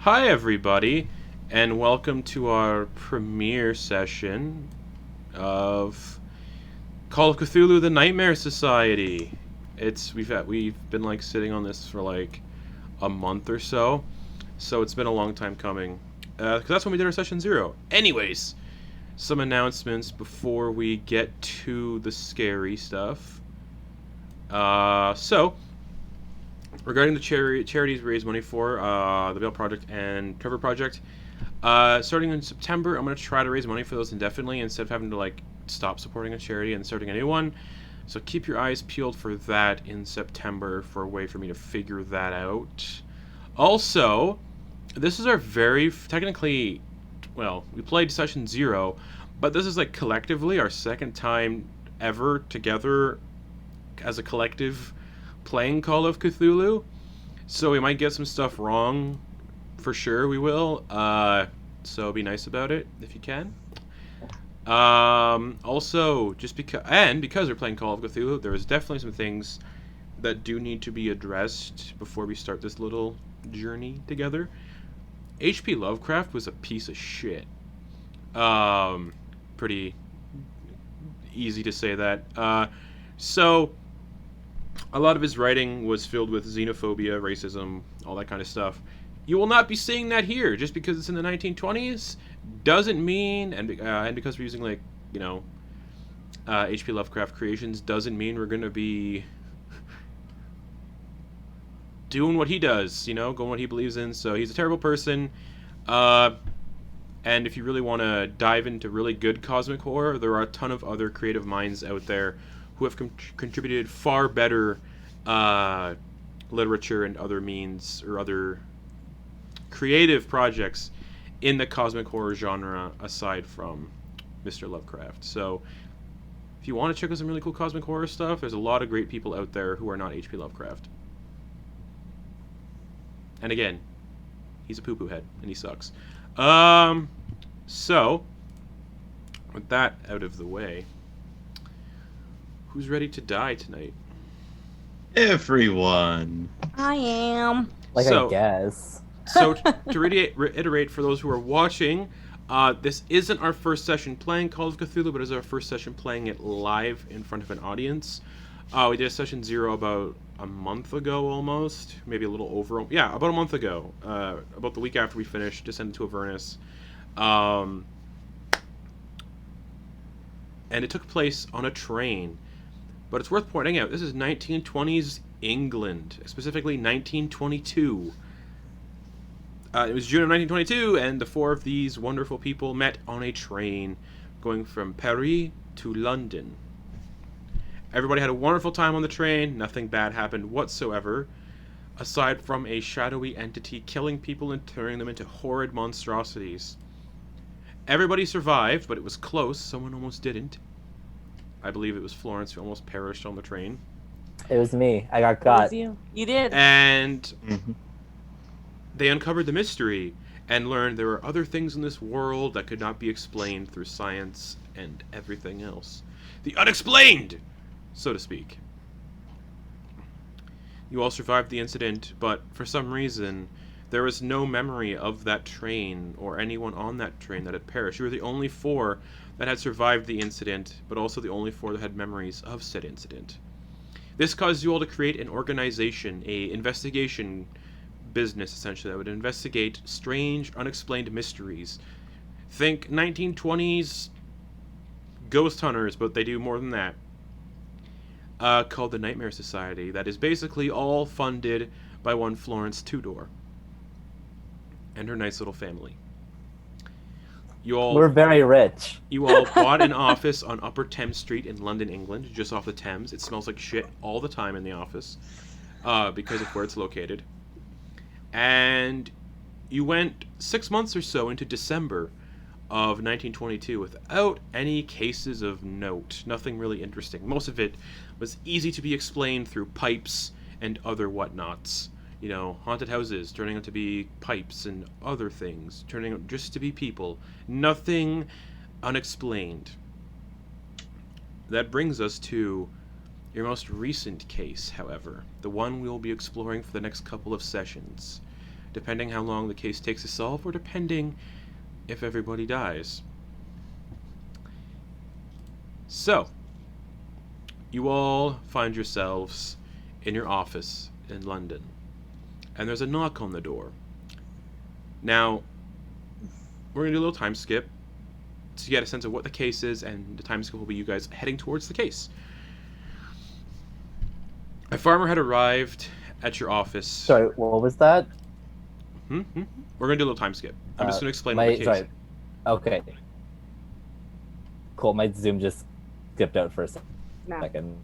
Hi, everybody, and welcome to our premiere session of Call of Cthulhu: The Nightmare Society. We've been like sitting on this for like a month or so it's been a long time coming. Because that's when we did our session 0. Anyways, some announcements before we get to the scary stuff. Regarding the charities we raise money for, the Bale Project and Trevor Project, starting in September, I'm going to try to raise money for those indefinitely instead of having to like stop supporting a charity and starting a new one. So keep your eyes peeled for that in September for a way for me to figure that out. Also, this is our very technically, well, we played session 0, but this is like collectively our second time ever together as a collective playing Call of Cthulhu, so we might get some stuff wrong. For sure we will. So be nice about it if you can. Also, because we're playing Call of Cthulhu, there is definitely some things that do need to be addressed before we start this little journey together. H.P. Lovecraft was a piece of shit. Pretty easy to say that. So a lot of his writing was filled with xenophobia, racism, all that kind of stuff. You will not be seeing that here. Just because it's in the 1920s doesn't mean, and because we're using like, H.P. Lovecraft creations, doesn't mean we're going to be doing what he does, going what he believes in. So he's a terrible person. And if you really want to dive into really good cosmic horror, there are a ton of other creative minds out there who have contributed far better literature and other means or other creative projects in the cosmic horror genre aside from Mr. Lovecraft. So if you want to check out some really cool cosmic horror stuff, there's a lot of great people out there who are not H.P. Lovecraft. And again, he's a poo-poo head, and he sucks. So, with that out of the way, who's ready to die tonight? Everyone. I am. I guess. So, to reiterate for those who are watching, this isn't our first session playing Call of Cthulhu, but it's our first session playing it live in front of an audience. We did a session 0 about a month ago almost, maybe a little over. Yeah, about a month ago. About the week after we finished, descended to Avernus. And it took place on a train. But it's worth pointing out, this is 1920s England, specifically 1922. It was June of 1922, and the 4 of these wonderful people met on a train going from Paris to London. Everybody had a wonderful time on the train. Nothing bad happened whatsoever, aside from a shadowy entity killing people and turning them into horrid monstrosities. Everybody survived, but it was close. Someone almost didn't. I believe it was Florence who almost perished on the train. It was me. I got caught. You did. And they uncovered the mystery and learned there were other things in this world that could not be explained through science and everything else. The unexplained, so to speak. You all survived the incident, but for some reason, there was no memory of that train or anyone on that train that had perished. You were the only 4 that had survived the incident, but also the only 4 that had memories of said incident. This caused you all to create an organization, a investigation business, essentially, that would investigate strange, unexplained mysteries. Think 1920s ghost hunters, but they do more than that. Called the Nightmare Society, that is basically all funded by one Florence Tudor and her nice little family. We're very rich. You all bought an office on Upper Thames Street in London, England, just off the Thames. It smells like shit all the time in the office because of where it's located. And you went 6 months or so into December of 1922 without any cases of note. Nothing really interesting. Most of it was easy to be explained through pipes and other whatnots. Haunted houses turning out to be pipes and other things turning out just to be people. Nothing unexplained. That brings us to your most recent case, however. The one we'll be exploring for the next couple of sessions. depending how long the case takes to solve, or depending if everybody dies. So, you all find yourselves in your office in London, and there's a knock on the door. Now, we're going to do a little time skip to get a sense of what the case is, and the time skip will be you guys heading towards the case. A farmer had arrived at your office. Sorry, what was that? We're going to do a little time skip. I'm just going to explain what the case is. Sorry. Okay. Cool, my Zoom just skipped out for a second.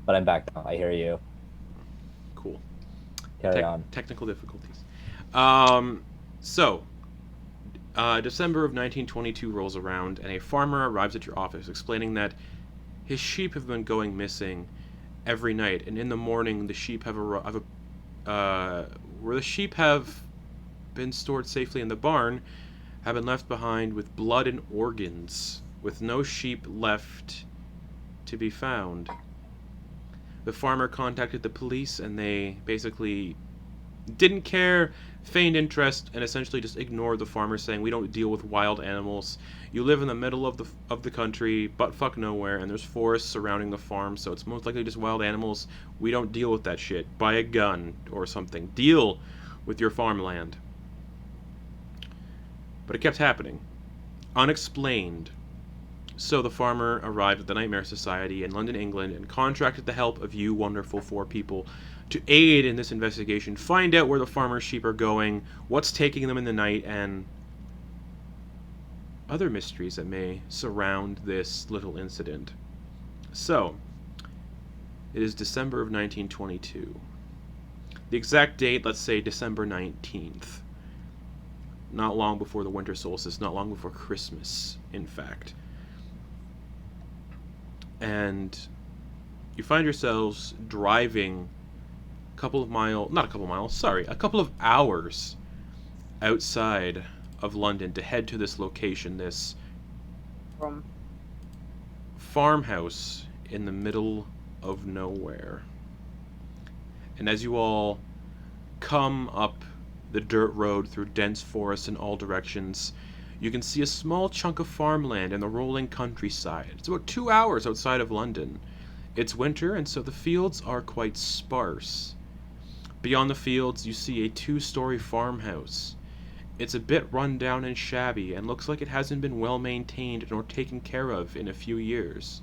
But I'm back now. I hear you. Cool. Carry on. Technical difficulties. December of 1922 rolls around, and a farmer arrives at your office explaining that his sheep have been going missing every night, and in the morning the sheep have where the sheep have been stored safely in the barn have been left behind with blood and organs, with no sheep left to be found. The farmer contacted the police, and they basically didn't care, feigned interest, and essentially just ignored the farmer, saying, "We don't deal with wild animals. You live in the middle of the country, buttfuck nowhere, and there's forests surrounding the farm, so it's most likely just wild animals. We don't deal with that shit. Buy a gun or something. Deal with your farmland." But it kept happening. Unexplained. So the farmer arrived at the Nightmare Society in London, England, and contracted the help of you wonderful 4 people to aid in this investigation, find out where the farmer's sheep are going, what's taking them in the night, and other mysteries that may surround this little incident. So, it is December of 1922. The exact date, let's say December 19th. Not long before the winter solstice, not long before Christmas, in fact. And you find yourselves driving a couple of hours outside of London to head to this location, this farmhouse in the middle of nowhere. And as you all come up the dirt road through dense forests in all directions, you can see a small chunk of farmland in the rolling countryside. It's about 2 hours outside of London. It's winter, and so the fields are quite sparse. Beyond the fields, you see a 2-story farmhouse. It's a bit run down and shabby, and looks like it hasn't been well maintained nor taken care of in a few years.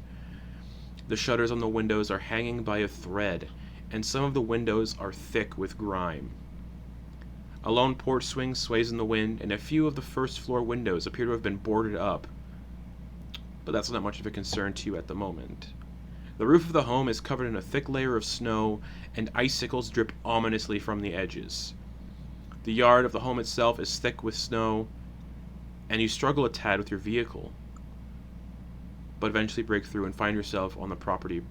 The shutters on the windows are hanging by a thread, and some of the windows are thick with grime. A lone porch swing sways in the wind, and a few of the first-floor windows appear to have been boarded up. But that's not much of a concern to you at the moment. The roof of the home is covered in a thick layer of snow, and icicles drip ominously from the edges. The yard of the home itself is thick with snow, and you struggle a tad with your vehicle, but eventually break through and find yourself on the property.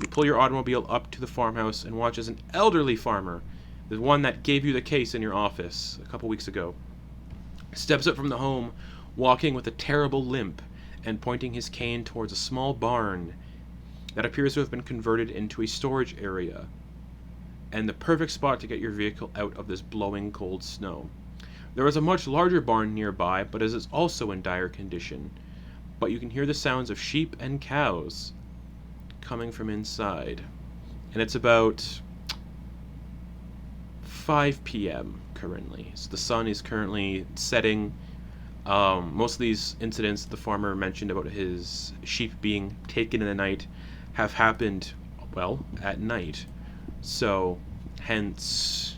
You pull your automobile up to the farmhouse and watch as an elderly farmer, the one that gave you the case in your office a couple weeks ago, steps up from the home, walking with a terrible limp and pointing his cane towards a small barn that appears to have been converted into a storage area, and the perfect spot to get your vehicle out of this blowing cold snow. There is a much larger barn nearby, but it is also in dire condition, but you can hear the sounds of sheep and cows coming from inside. And it's about 5 p.m. currently. So the sun is currently setting. Most of these incidents the farmer mentioned about his sheep being taken in the night have happened, well, at night. So, hence,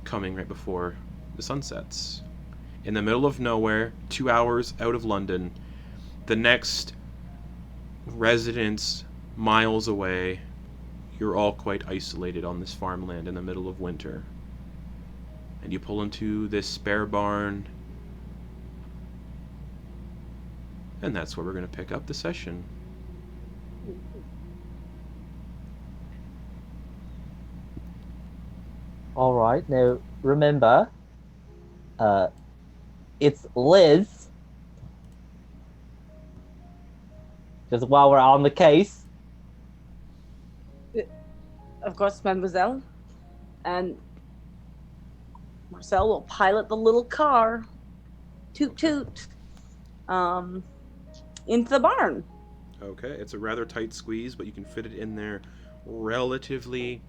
coming right before the sun sets. In the middle of nowhere, 2 hours out of London, the next residence miles away, you're all quite isolated on this farmland in the middle of winter. And you pull into this spare barn, and that's where we're going to pick up the session. All right, now remember, it's Liz. Just while we're on the case. Of course, Mademoiselle. And Marcel will pilot the little car, toot toot, into the barn. Okay, it's a rather tight squeeze, but you can fit it in there relatively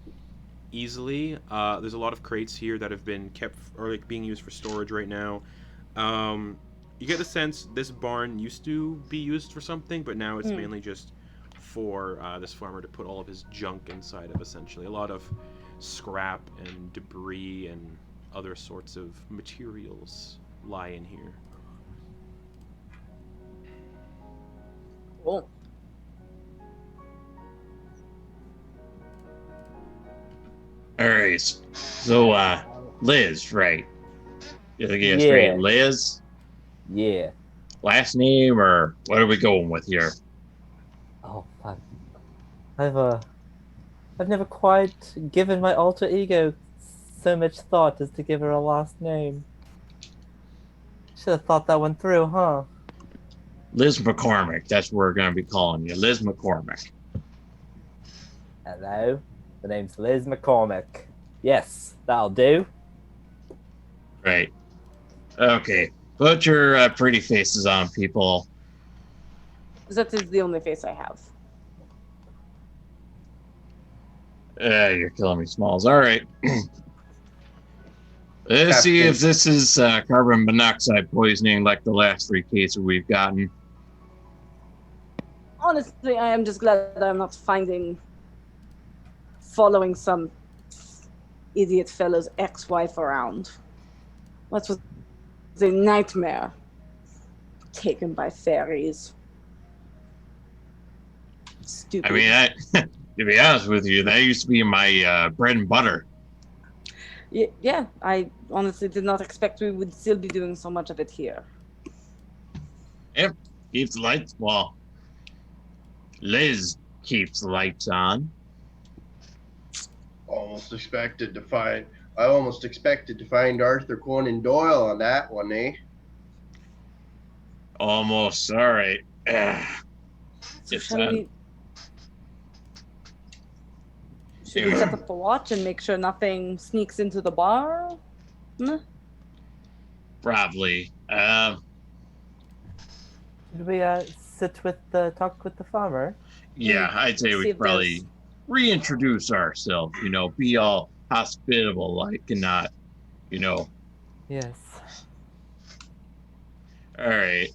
easily. There's a lot of crates here that have been kept or like being used for storage right now. You get the sense this barn used to be used for something, but now it's mainly just for this farmer to put all of his junk inside of, essentially. A lot of scrap and debris and other sorts of materials lie in here. Cool. All right. So, Liz, right? You think it's Yeah. straight Liz? Yeah. Last name, or what are we going with here? Oh, fuck. I've never quite given my alter ego so much thought as to give her a last name. Should have thought that one through, huh? Liz McCormick. That's what we're going to be calling you. Liz McCormick. Hello? The name's Liz McCormick. Yes, that'll do. Right. Okay. Put your pretty faces on, people. That is the only face I have. You're killing me, Smalls. All right. Let's see if this is carbon monoxide poisoning like the last 3 cases we've gotten. Honestly, I am just glad that I'm not following some idiot fellow's ex-wife around. That was a nightmare. Taken by fairies. Stupid. I mean, to be honest with you, that used to be my bread and butter. Yeah, I honestly did not expect we would still be doing so much of it here. Yep, keeps the lights. Well, Liz keeps the lights on. I almost expected to find Arthur Conan Doyle on that one, eh? Almost. All right. So shall we set up the watch and make sure nothing sneaks into the bar? Probably. Should we talk with the farmer? Yeah, I'd say See we if probably there's- reintroduce ourselves. Be all hospitable, like, and not, Yes. All right.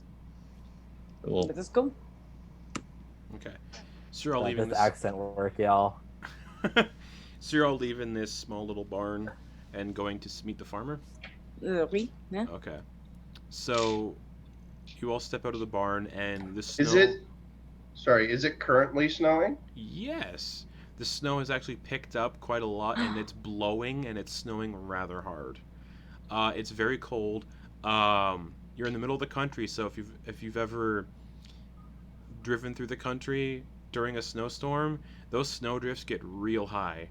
Cool. Let us go. Okay. So you're all That leaving does this. accent work, y'all. So you're all leaving this small little barn and going to meet the farmer? Oui, yeah. Okay. So you all step out of the barn and the snow... Is it currently snowing? Yes. The snow has actually picked up quite a lot and it's blowing and it's snowing rather hard. It's very cold. You're in the middle of the country, so if you've ever driven through the country during a snowstorm, those snowdrifts get real high.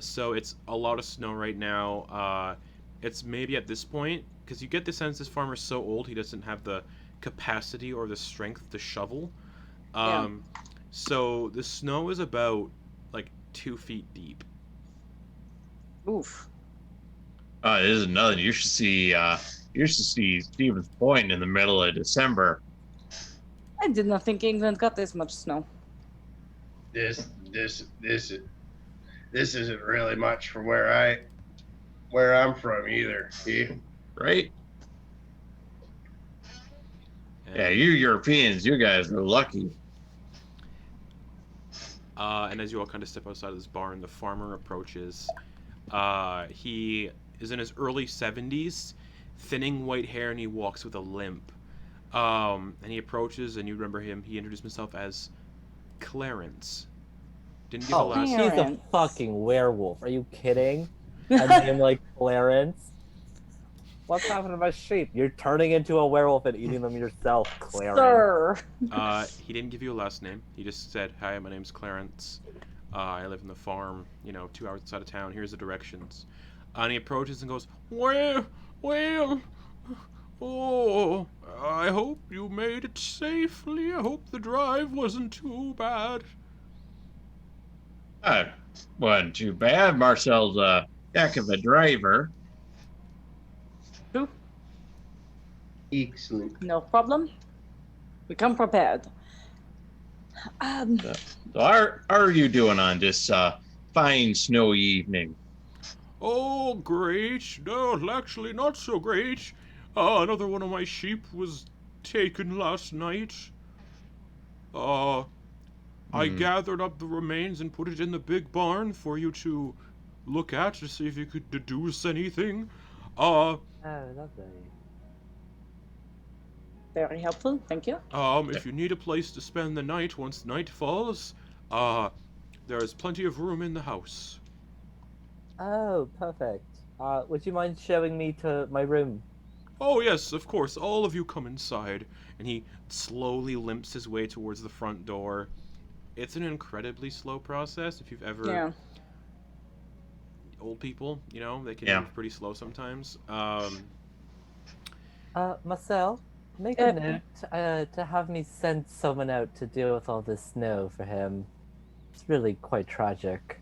So it's a lot of snow right now. It's maybe at this point, because you get the sense this farmer's so old he doesn't have the capacity or the strength to shovel. So the snow is about like 2 feet deep. Oof. This is nothing. You should see Stevens Point in the middle of December. I did not think England got this much snow. This isn't really much for where I'm from either. Eh? Right? And, Yeah, you Europeans, you guys are lucky. And as you all kind of step outside of this barn, the farmer approaches. He is in his early 70s, thinning white hair, and he walks with a limp. And he approaches, and you remember him. He introduced himself as Clarence. Didn't give a last He's name. a Clarence. fucking werewolf. Are you kidding? A name like Clarence? What's happening to my sheep? You're turning into a werewolf and eating them yourself, Clarence. Sir. He didn't give you a last name. He just said, "Hi, my name's Clarence. I live in the farm, 2 hours outside of town. Here's the directions." And he approaches and goes, Well, oh, I hope you made it safely. I hope the drive wasn't too bad." Wasn't too bad. Marcel's a heck of a driver. Excellent. No problem. We come prepared. So how are you doing on this fine snowy evening? Oh, great. No, actually, not so great. Another one of my sheep was taken last night. I gathered up the remains and put it in the big barn for you to look at to see if you could deduce anything. Oh, lovely. Very helpful. Thank you. If you need a place to spend the night once night falls, there is plenty of room in the house. Oh, perfect. Would you mind showing me to my room? Oh, yes, of course. All of you come inside. And he slowly limps his way towards the front door. It's an incredibly slow process. If you've ever... Yeah. Old people, you know, they can move pretty slow sometimes. Marcel, make a note to have me send someone out to deal with all this snow for him. It's really quite tragic.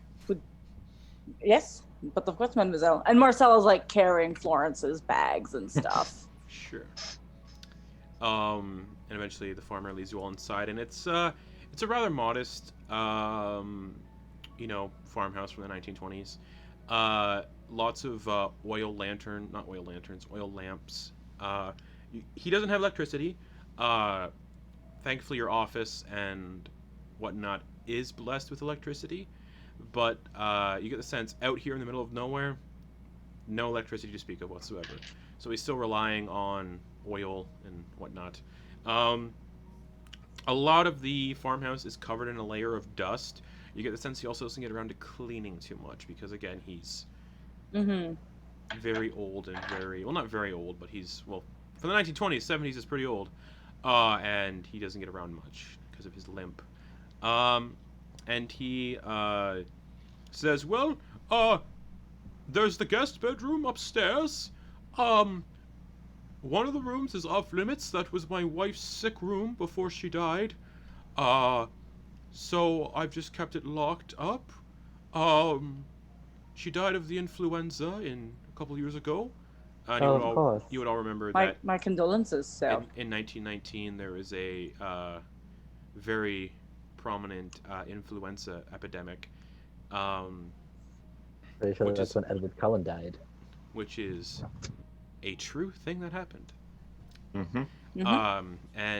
Yes, but of course, Mademoiselle. And Marcel is like carrying Florence's bags and stuff. Sure. And eventually the farmer leads you all inside, and it's a rather modest, farmhouse from the 1920s. Lots of oil lamps. He doesn't have electricity. Thankfully, your office and whatnot is blessed with electricity, but you get the sense out here in the middle of nowhere, no electricity to speak of whatsoever. So he's still relying on oil and whatnot. A lot of the farmhouse is covered in a layer of dust. You get the sense he also doesn't get around to cleaning too much because, again, he's very old and not very old, but he's, for the 1920s, 70s is pretty old. And he doesn't get around much because of his limp. And he says, well, there's the guest bedroom upstairs. One of the rooms is off limits. That was my wife's sick room before she died. So I've just kept it locked up. She died of the influenza a couple years ago. And of course. You would all remember that. My condolences, so. In 1919, there was a very prominent influenza epidemic. Pretty sure that's when Edward Cullen died. Which is a true thing that happened. And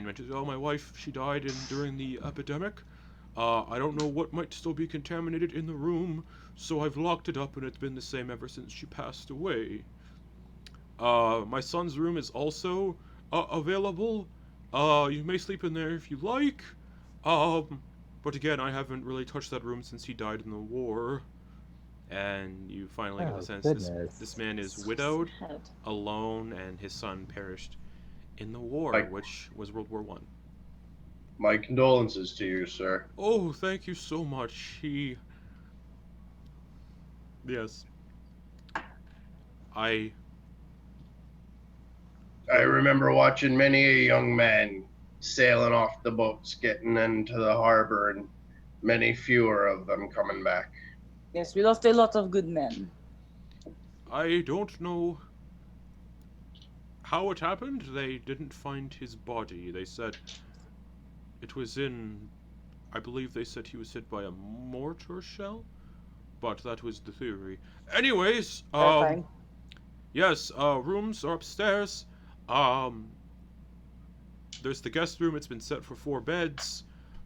mentions, my wife, she died during the epidemic. I don't know what might still be contaminated in the room, so I've locked it up, and it's been the same ever since she passed away. My son's room is also available. You may sleep in there if you like. But again, I haven't really touched that room since he died in the war. And you finally get the sense this man is widowed, alone, and his son perished in the war, which was World War I. My condolences to you, sir. Oh, thank you so much. Yes. I remember watching many a young man sailing off the boats, getting into the harbor, and many fewer of them coming back. Yes, we lost a lot of good men. I don't know how it happened. They didn't find his body. They said it was I believe they said he was hit by a mortar shell, but that was the theory. Anyways, yes, rooms are upstairs. There's the guest room. It's been set for 4 beds.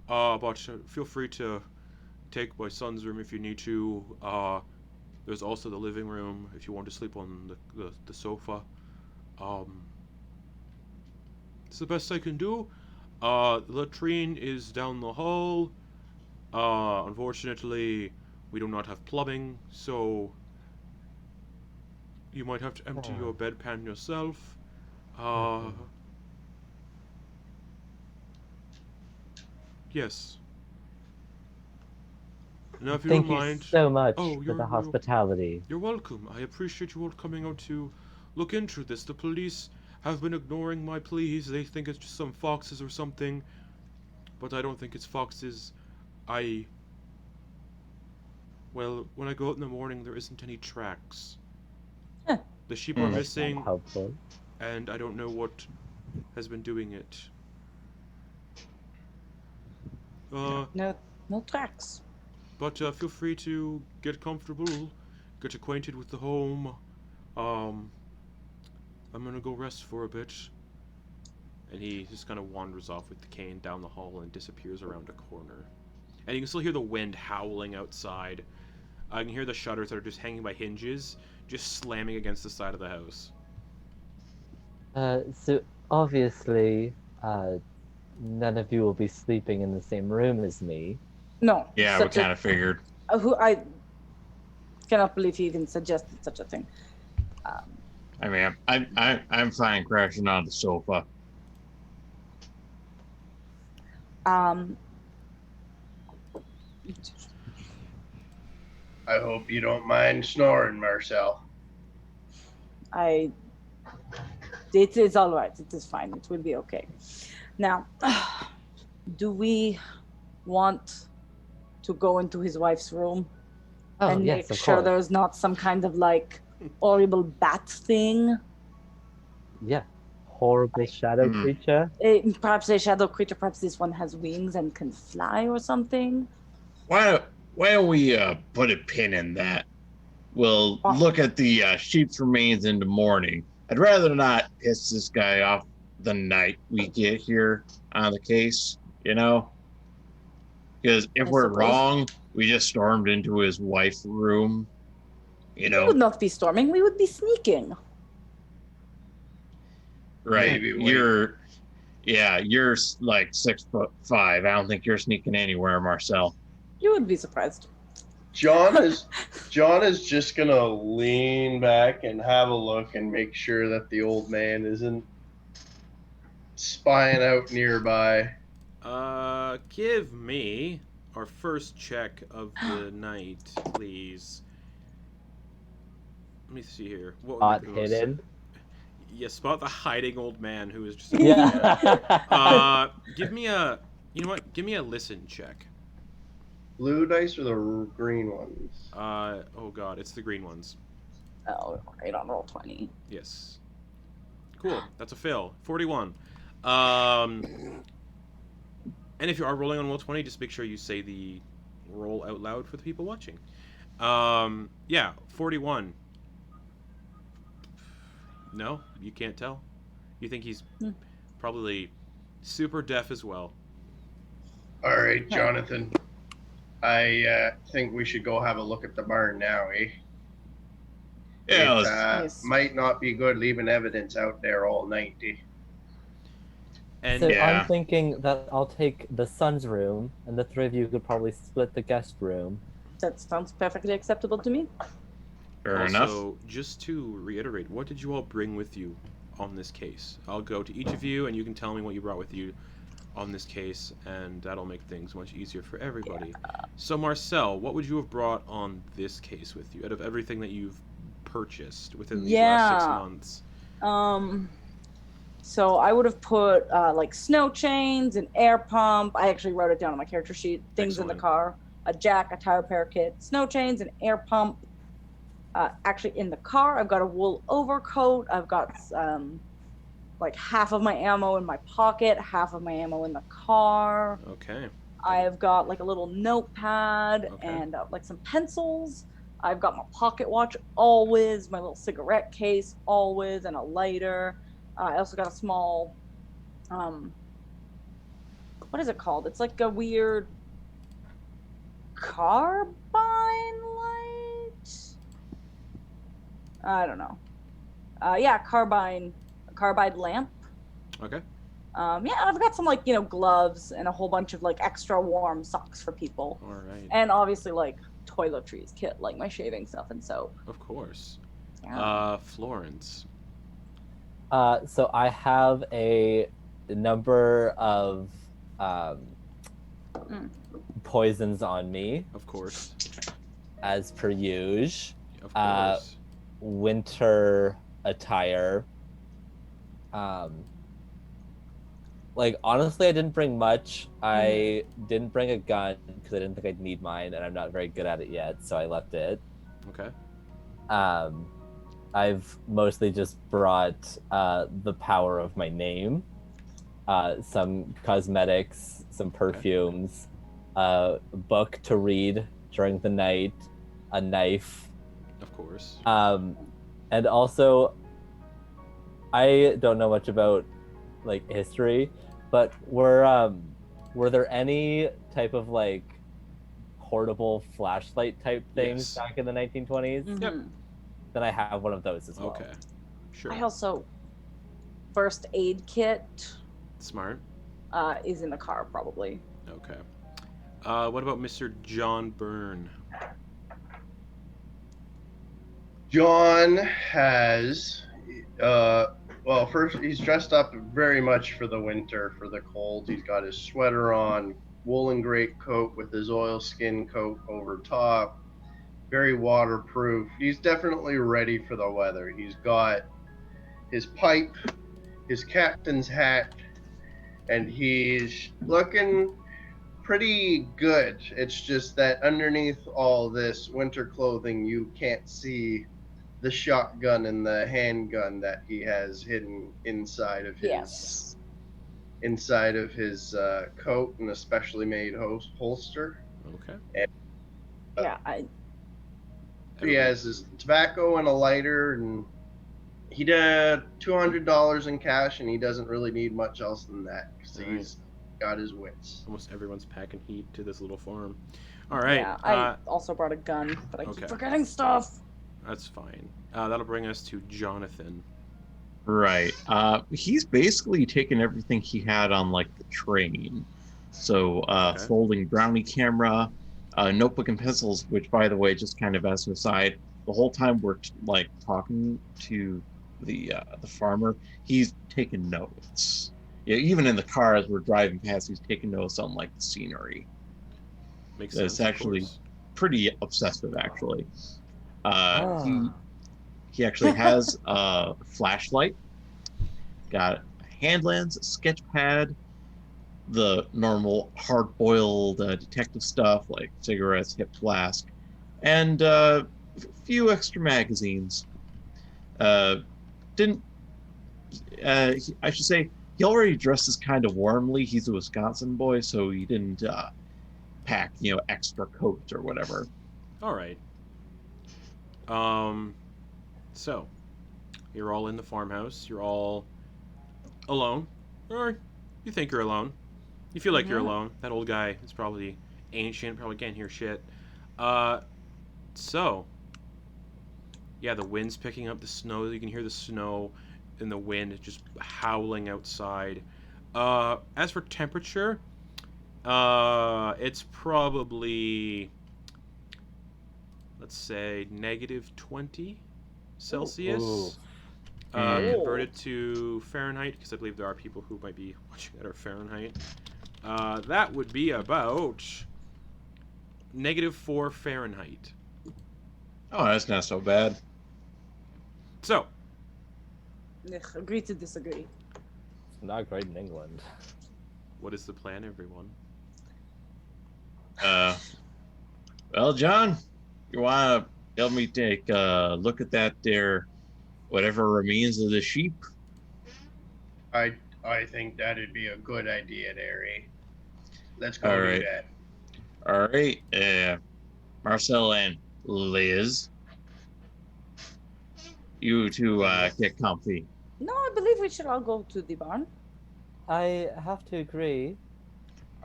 But feel free to take my son's room if you need to. There's also the living room if you want to sleep on the sofa. It's the best I can do. The latrine is down the hall. Unfortunately, we do not have plumbing, so you might have to empty your bedpan yourself. Yes. Now, if you Thank don't mind, you so much for the hospitality. You're welcome. I appreciate you all coming out to look into this. The police have been ignoring my pleas. They think it's just some foxes or something, but I don't think it's foxes. Well, when I go out in the morning, there isn't any tracks. The sheep are missing, Helpful. and I don't know what has been doing it. No tracks. But feel free to get comfortable, get acquainted with the home. I'm gonna go rest for a bit. And he just kind of wanders off with the cane down the hall and disappears around a corner. And you can still hear the wind howling outside. I can hear the shutters that are just hanging by hinges, just slamming against the side of the house. So obviously, none of you will be sleeping in the same room as me. No. Yeah, we kind of figured. Who I cannot believe he even suggested such a thing. I mean, I'm fine crashing on the sofa. I hope you don't mind snoring, Marcel. It is all right. It is fine. It will be okay. Now, do we want to go into his wife's room Oh, and yes, make of sure course. there's not some kind of like horrible bat thing? Yeah. Horrible shadow Hmm. creature. Perhaps a shadow creature. Perhaps this one has wings and can fly or something. Why don't we put a pin in that? We'll look at the sheep's remains in the morning. I'd rather not piss this guy off the night we get here on the case, you know? Because if I we're suppose. wrong, we just stormed into his wife's room, you We would know? not be storming. We would be sneaking. Right. Maybe we- You're like 6'5". I don't think you're sneaking anywhere, Marcel. You would be surprised. John is just gonna lean back and have a look and make sure that the old man isn't spying out nearby. Give me our first check of the night, please. Let me see here. What would Not be the most- hidden. Yeah, spot the hiding old man who is just. Yeah. Give me a. You know what? Give me a listen check. Blue dice or the green ones? Oh god, it's the green ones. Oh, great on roll 20. Yes. Cool. That's a fail. 41. And if you are rolling on roll 20, just make sure you say the roll out loud for the people watching. Yeah, 41. No, you can't tell. You think he's probably super deaf as well. All right, Jonathan. I think we should go have a look at the barn now, eh? Yeah, It let's- Yes. might not be good leaving evidence out there all night, eh? And So Yeah. I'm thinking that I'll take the son's room, and the three of you could probably split the guest room. That sounds perfectly acceptable to me. fair enough. also, just to reiterate, what did you all bring with you on this case? I'll go to each of you, and you can tell me what you brought with you on this case, and that'll make things much easier for everybody. So, Marcel, what would you have brought on this case with you, out of everything that you've purchased within these last 6 Yeah. months? So I would have put like snow chains, an air pump. I actually wrote it down on my character sheet. Things in the Excellent. car: a jack, a tire repair kit, snow chains, an air pump. Actually, in the car, I've got a wool overcoat. I've got like half of my ammo in my pocket, half of my ammo in the car. Okay. I've got like a little notepad Okay. and like some pencils. I've got my pocket watch always, my little cigarette case always, and a lighter. I also got a small, what is it called? It's like a weird carbine light. I don't know. Yeah, carbide lamp. Okay. Yeah, and I've got some like gloves and a whole bunch of like extra warm socks for people, All right. and obviously like toiletries kit, like my shaving stuff and soap. Of course. Yeah. Florence. So I have a number of poisons on me, Of course. as per usual. Of Uh, course. Winter attire. Like honestly, I didn't bring much. I didn't bring a gun because I didn't think I'd need mine, and I'm not very good at it yet, so I left it. Okay. I've mostly just brought the power of my name, some cosmetics, some perfumes, a book to read during the night, a knife, Of course. and also, I don't know much about like history, but were there any type of like portable flashlight type things Yes. back in the 1920s? Yep. Mhm. Then I have one of those as well. Okay. Sure. I also first aid kit Smart. is in the car probably. Okay. What about Mr. John Byrne? John has, well, first he's dressed up very much for the winter, for the cold. He's got his sweater on, woolen greatcoat with his oilskin coat over top, very waterproof. He's definitely ready for the weather. He's got his pipe, his captain's hat, and he's looking pretty good. It's just that underneath all this winter clothing, you can't see the shotgun and the handgun that he has hidden inside of his coat and a specially made holster. Okay. Yeah, He has his tobacco and a lighter, and he did $200 in cash, and he doesn't really need much else than that because he's got his wits. Almost everyone's packing heat to this little farm. All right. yeah. I also brought a gun, but I okay. keep forgetting stuff. That's fine. That'll bring us to Jonathan. Right. He's basically taken everything he had on like the train. So Okay. folding brownie camera, notebook and pencils, which by the way, just kind of as an aside, the whole time we're like talking to the farmer, he's taking notes. Yeah, even in the car as we're driving past, he's taking notes on like the scenery. Makes That's sense. of actually course. pretty obsessive, actually. Ah. He actually has a flashlight, got a hand lens, a sketch pad, the normal hard-boiled detective stuff like cigarettes, hip flask, and a few extra magazines. I should say he already dresses kind of warmly. He's a Wisconsin boy, so he didn't pack, extra coats or whatever. All right. So you're all in the farmhouse. You're all alone, or you think you're alone. You feel like you're alone. That old guy is probably ancient. Probably can't hear shit. So yeah, the wind's picking up the snow. You can hear the snow and the wind just howling outside. As for temperature, it's probably, let's say, -20 Celsius. Ooh. Converted to Fahrenheit, because I believe there are people who might be watching that are Fahrenheit. That would be about -4 Fahrenheit. Oh, that's not so bad. So, Ugh, agree to disagree. It's not great in England. what is the plan, everyone? Well, John, you want to help me take a look at that there, whatever remains of the sheep? I think that'd be a good idea, Derry. Let's go All do right. that. All right, Marcel and Liz, you two get comfy. No, I believe we should all go to the barn. I have to agree.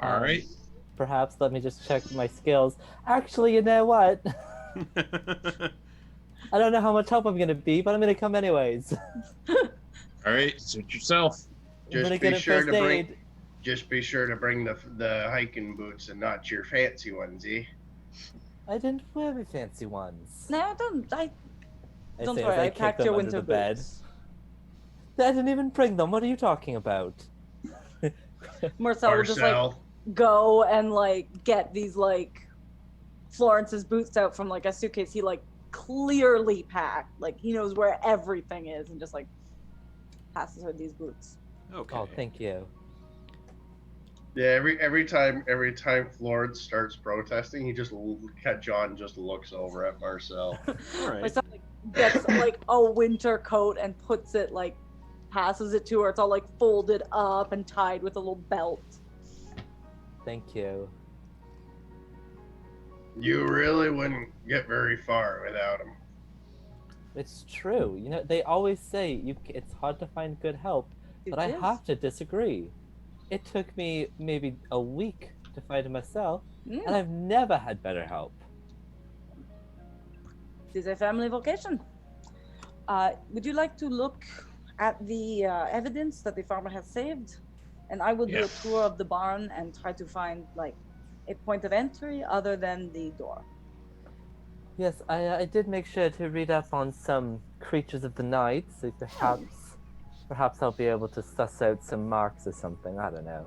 All right. Perhaps let me just check my skills. Actually, you know what? I don't know how much help I'm gonna be, but I'm gonna come anyways. All right, suit yourself. I'm Just gonna be get a sure first to bring. aid. Just be sure to bring the hiking boots and not your fancy ones, eh? I didn't wear my fancy ones. No, I don't. I Don't say as worry, I kick packed them your under winter the bed. boots. I didn't even bring them. What are you talking about? Marcel will just like Marcel, go and like get these like Florence's boots out from like a suitcase he like clearly packed. Like he knows where everything is and just like passes her these boots. Okay. Oh, thank you. yeah. Every time Florence starts protesting, John just looks over at Marcel. All right. Marcel like gets like a winter coat and puts it like, passes it to her. It's all like folded up and tied with a little belt. Thank you. You really wouldn't get very far without him. It's true. You know, they always say it's hard to find good help, but I have to disagree. It took me maybe a week to find him myself, and I've never had better help. It is a family vocation. Would you like to look at the evidence that the farmer has saved? And I will do a tour of the barn and try to find like a point of entry other than the door. Yes, I did make sure to read up on some creatures of the night, so perhaps I'll be able to suss out some marks or something. I don't know.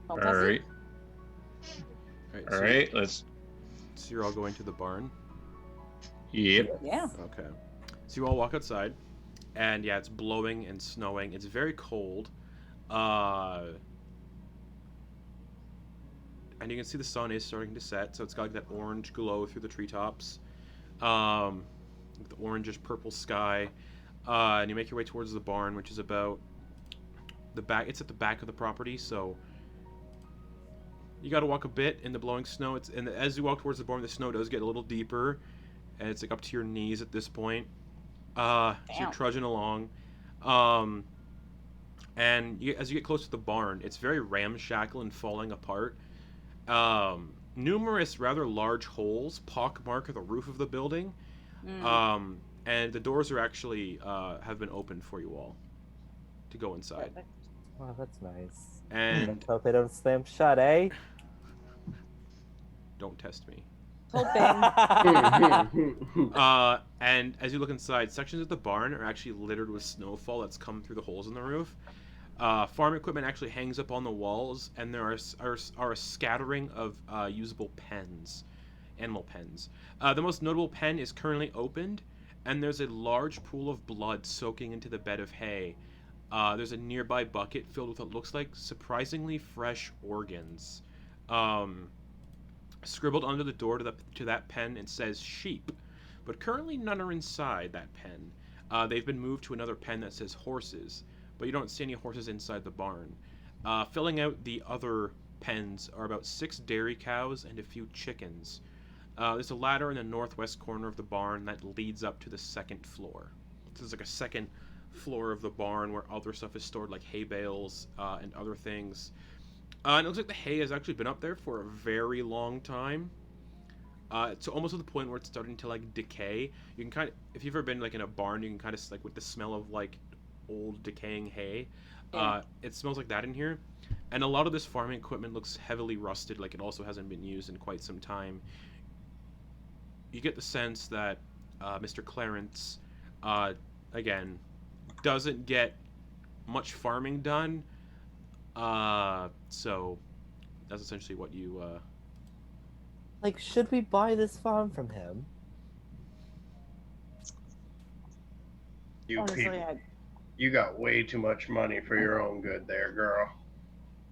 All right. All right. Let's. So you're all going to the barn? Yep. Yeah. Okay. So you all walk outside, and yeah, it's blowing and snowing. It's very cold. And you can see the sun is starting to set, so it's got like that orange glow through the treetops. The orangish purple sky. And you make your way towards the barn, which is about the back. It's at the back of the property, so you got to walk a bit in the blowing snow. And as you walk towards the barn, the snow does get a little deeper, and it's like up to your knees at this point. So you're trudging along, and as you get close to the barn, it's very ramshackle and falling apart. Numerous rather large holes pockmark the roof of the building, and the doors are actually have been opened for you all to go inside. Perfect. Wow, that's nice. And Let's hope they don't slam shut, eh? don't test me. Hoping. And as you look inside, sections of the barn are actually littered with snowfall that's come through the holes in the roof. Farm equipment actually hangs up on the walls, and there are a scattering of usable pens, animal pens. The most notable pen is currently opened, and there's a large pool of blood soaking into the bed of hay. There's a nearby bucket filled with what looks like surprisingly fresh organs. Scribbled under the door to that pen, it says sheep, but currently none are inside that pen. They've been moved to another pen that says horses, but you don't see any horses inside the barn. Filling out the other pens are about 6 dairy cows and a few chickens. There's a ladder in the northwest corner of the barn that leads up to the second floor. So there's like a second floor of the barn where other stuff is stored, like hay bales and other things. And it looks like the hay has actually been up there for a very long time. It's almost to the point where it's starting to like decay. You can kind of, if you've ever been like in a barn, you can kind of like with the smell of like old decaying hay. It smells like that in here. And a lot of this farming equipment looks heavily rusted, like it also hasn't been used in quite some time. You get the sense that Mr. Clarence, again, doesn't get much farming done. So that's essentially what you Like, should we buy this farm from him? You Honestly, people, you got way too much money for your own good there, girl.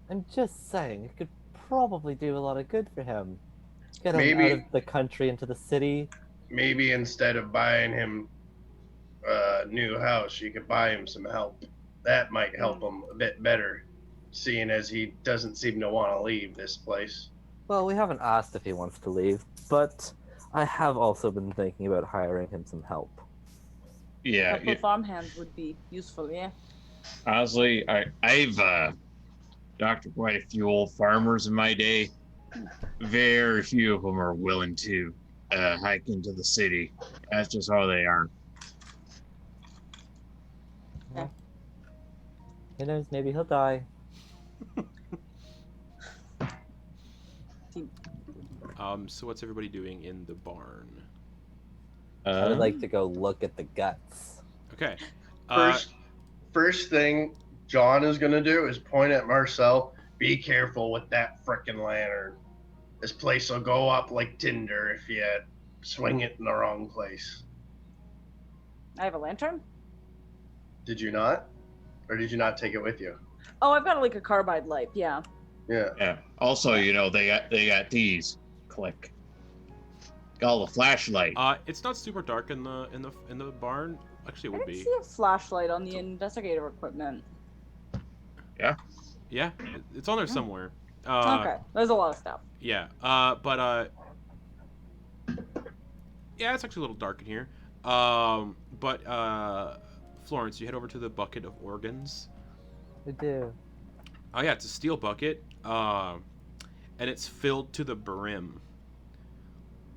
I'm just saying, it could probably do a lot of good for him. Get him Maybe- out of the country into the city. Maybe instead of buying him a new house, you could buy him some help. That might help him a bit better, seeing as he doesn't seem to want to leave this place. Well, we haven't asked if he wants to leave, but I have also been thinking about hiring him some help. Yeah. couple farmhands would be useful, yeah. Honestly, I've talked to quite a few old farmers in my day. Very few of them are willing to hike into the city. That's just how they are. Who knows, maybe he'll die. so what's everybody doing in the barn? I would like to go look at the guts. Okay. First thing John is gonna do is point at Marcel. Be careful with that frickin' lantern. This place will go up like tinder if you swing it in the wrong place. I have a lantern. Did you not? Or did you not take it with you? Oh, I've got like a carbide light, yeah. Yeah. Yeah. Also, you know, they got these. Click. Got a flashlight. It's not super dark in the barn. Actually, it I would can be. see a flashlight on the investigator equipment. Yeah, it's on there somewhere. Okay, there's a lot of stuff. Yeah. Yeah, it's actually a little dark in here. Florence, you head over to the bucket of organs. I do. Oh yeah, it's a steel bucket. And it's filled to the brim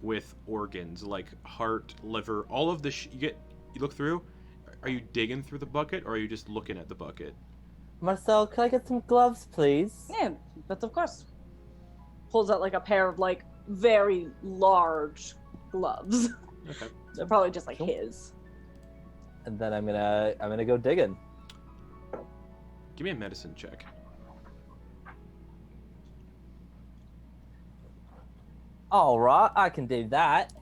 with organs like heart, liver, all of the you look through. Are you digging through the bucket or are you just looking at the bucket? Marcel, can I get some gloves, please? Yeah, but of course. Pulls out like a pair of like very large gloves. Okay. They're probably just like Cool. his. And then I'm gonna go digging. Give me a medicine check. All right, I can do that.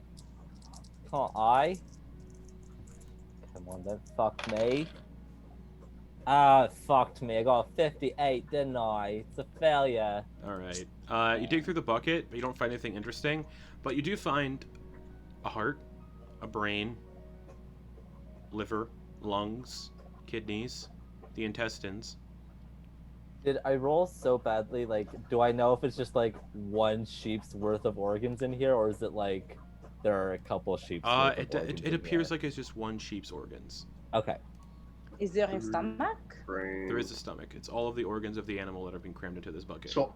Can't I? Come on, don't fuck me. Ah, it fucked me. I got a 58, didn't I? It's a failure. All right. You dig through the bucket, but you don't find anything interesting. But you do find a heart, a brain, liver, lungs, kidneys, the intestines. Did I roll so badly? Like, do I know if it's just like one sheep's worth of organs in here, or is it like there are a couple sheep's worth of organs It in appears here? like it's just one sheep's organs. Okay. Is there a stomach? Brain. There is a stomach. It's all of the organs of the animal that have been crammed into this bucket. So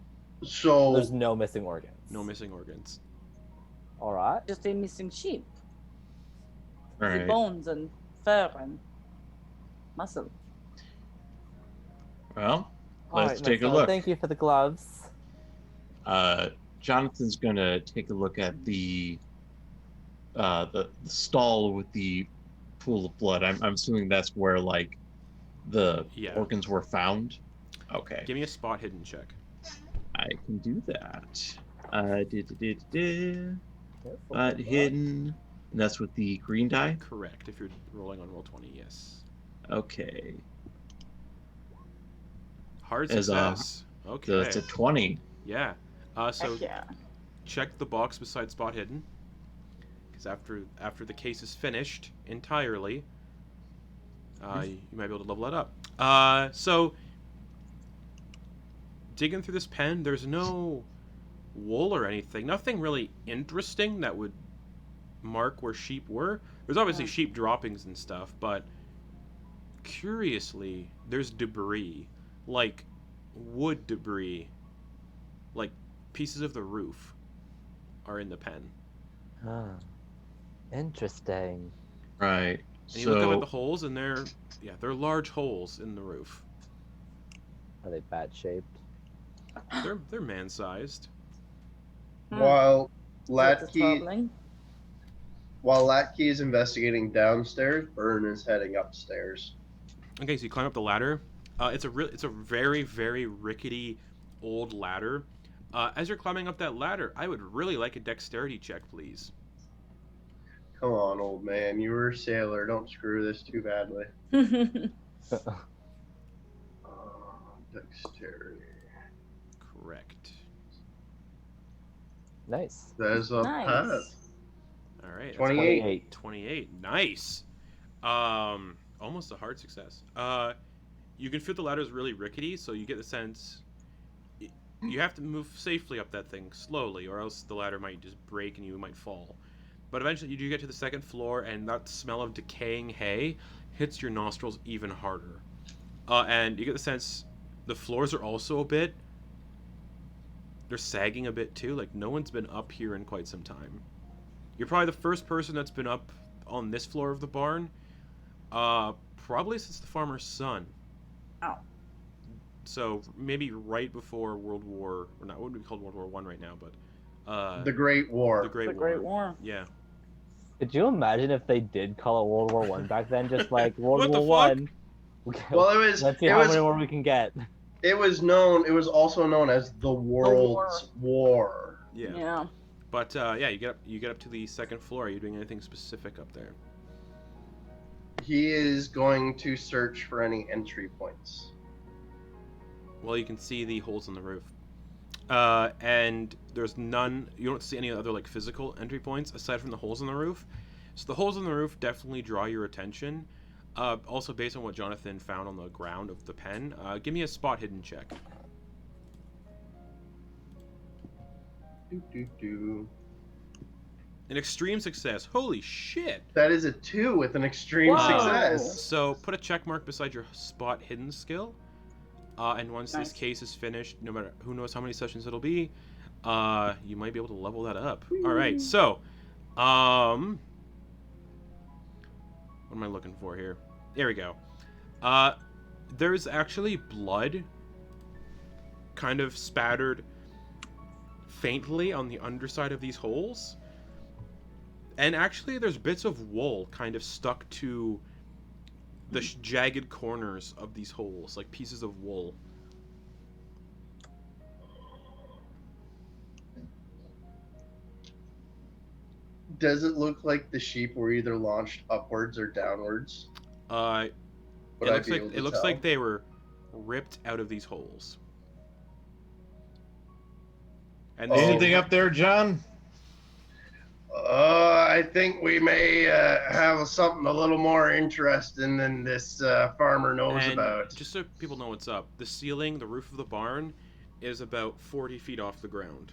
There's no missing organs. No missing organs. All right. Just a missing sheep. All The right. bones and fur and muscle. Well, All let's right, take a Marcel, look. Thank you for the gloves. Jonathan's gonna take a look at the stall with the pool of blood. I'm assuming that's where like the Yeah. organs were found. Okay, Give me a spot hidden check. I can do that. Careful, But good luck. hidden, and that's with the green die. Correct. If you're rolling on roll 20, yes. Okay, Hard As a- success. so Okay. it's a 20. Yeah. So Heck yeah. check the box beside spot hidden. Because after the case is finished entirely, you might be able to level it up. So digging through this pen, there's no wool or anything. Nothing really interesting that would mark where sheep were. There's obviously Yeah. sheep droppings and stuff, but curiously, there's debris, like wood debris, like pieces of the roof are in the pen. Ah, interesting. Right. And you look up at the So holes, and they're large holes in the roof. Are they bat shaped? They're man-sized. while That's Latke troubling. is investigating downstairs, Byrne is heading upstairs. Okay, so you climb up the ladder. It's a very, very rickety old ladder. As you're climbing up that ladder, I would really like a dexterity check, please. Come on, old man. You were a sailor. Don't screw this too badly. Dexterity. Correct. Nice. That is a Nice. pass. All right. that's 28. 28. Nice. Almost a hard success. You can feel the ladder is really rickety, so you get the sense you have to move safely up that thing slowly, or else the ladder might just break and you might fall. But eventually, you do get to the second floor, and that smell of decaying hay hits your nostrils even harder. And you get the sense the floors are also they're sagging a bit too. Like no one's been up here in quite some time. You're probably the first person that's been up on this floor of the barn, probably since the farmer's son. Oh. So maybe right before World War, or not, what would be called World War One right now, but The Great War. the Great The War. Great War. Yeah. Could you imagine if they did call it World War One back then? Just like World What the War fuck? One. Well, it was. Let's see it how was. many more we can get. It was known. It was also known as the World's War. Yeah. Yeah. But yeah, you get up to the second floor. Are you doing anything specific up there? He is going to search for any entry points. Well, you can see the holes in the roof. And there's none. You don't see any other like physical entry points aside from the holes in the roof. So the holes in the roof definitely draw your attention. Also, based on what Jonathan found on the ground of the pen, give me a spot hidden check. An extreme success. Holy shit! That is a 2 with an extreme Whoa. success. So put a check mark beside your spot hidden skill. And once this Nice. case is finished, no matter who knows how many sessions it'll be, you might be able to level that up. All right. So, what am I looking for here? There we go. There's actually blood kind of spattered faintly on the underside of these holes. And actually there's bits of wool kind of stuck to the jagged corners of these holes, like pieces of wool. Does it look like the sheep were either launched upwards or downwards? It Would I looks be like able to looks tell? like they were ripped out of these holes. And Oh. Anything up there, John? I think we may have something a little more interesting than this farmer knows and about. just so people know what's up, the ceiling, the roof of the barn, is about 40 feet off the ground.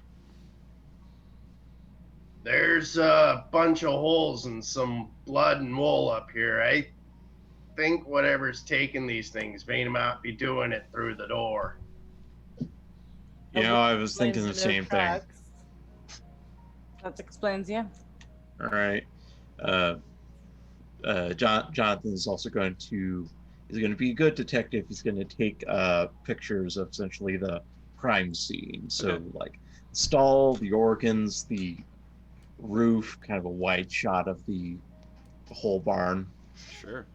There's a bunch of holes and some blood and wool up here. I think whatever's taking these things may not be doing it through the door. You know, I was thinking the same thing. That explains, yeah. All right. Jonathan is also going to be a good detective. He's going to take pictures of essentially the crime scene. So Okay. like the stall, the organs, the roof, kind of a wide shot of the whole barn. Sure.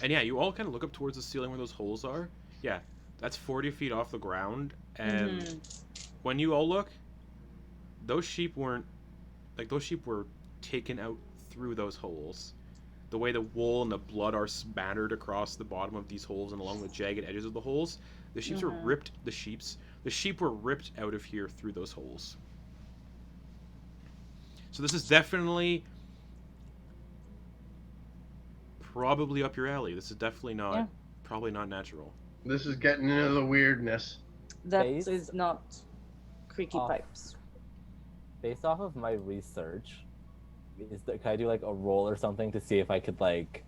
And yeah, you all kind of look up towards the ceiling where those holes are. Yeah, that's 40 feet off the ground. And Mhm. when you all look, those sheep were taken out through those holes. The way the wool and the blood are spattered across the bottom of these holes and along the jagged edges of the holes, the sheep were Mhm. ripped. The sheep were ripped out of here through those holes. So this is definitely probably up your alley. This is definitely Yeah. probably not natural. This is getting into the weirdness. That Based is not creaky off- pipes. Based off of my research, can I do like a roll or something to see if I could like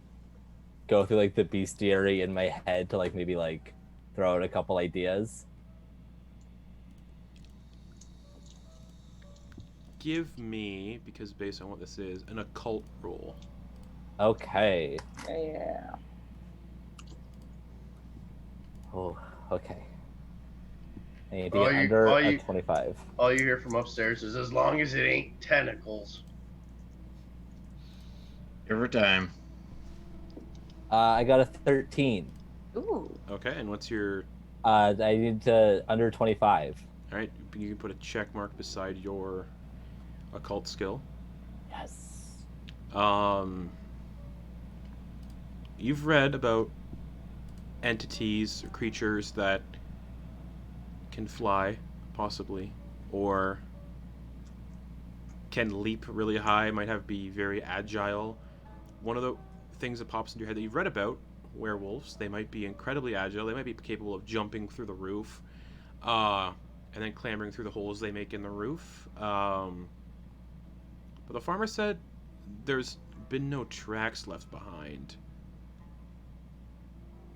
go through like the bestiary in my head to like maybe like throw out a couple ideas? Give me, because based on what this is, an occult roll. Okay. Yeah. Oh, okay. I need to All get you- under all a you- 25. All you hear from upstairs is, as long as it ain't tentacles. Every time. I got a 13. Ooh. Okay, and what's your... I need to under 25. Alright, you can put a check mark beside your occult skill. Yes. You've read about entities or creatures that can fly, possibly, or can leap really high, might be very agile. One of the things that pops into your head that you've read about, werewolves, they might be incredibly agile, they might be capable of jumping through the roof, and then clambering through the holes they make in the roof. But the farmer said there's been no tracks left behind.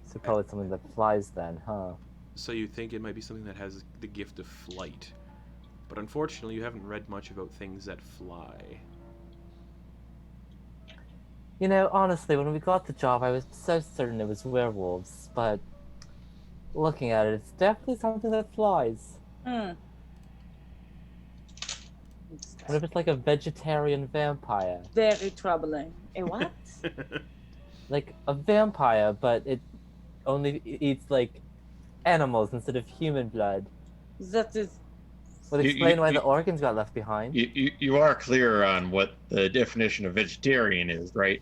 So probably something that flies then, huh? So you think it might be something that has the gift of flight. But unfortunately, you haven't read much about things that fly. You know, honestly, when we got the job, I was so certain it was werewolves, but looking at it, it's definitely something that flies. Hmm. What if it's like a vegetarian vampire? Very troubling. A what? Like a vampire, but it only eats like animals instead of human blood. That is. Would You- explain why you- the organs got left behind. You are clear on what the definition of vegetarian is, right?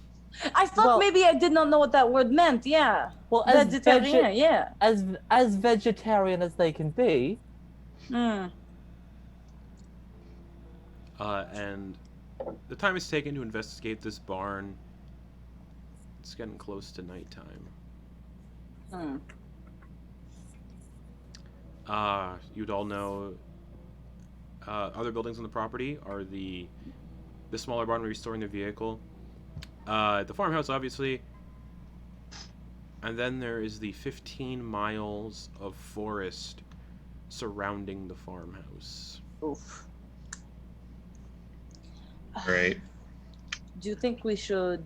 I thought Well- maybe I did not know what that word meant. Yeah. Well, as Vegetarian. Yeah. as vegetarian as they can be, Hmm. And the time it's taken to investigate this barn, it's getting close to nighttime. Hmm. You'd all know other buildings on the property are the smaller barn where you're storing the vehicle, the farmhouse, obviously, and then there is the 15 miles of forest surrounding the farmhouse. Oof. Right. Do you think we should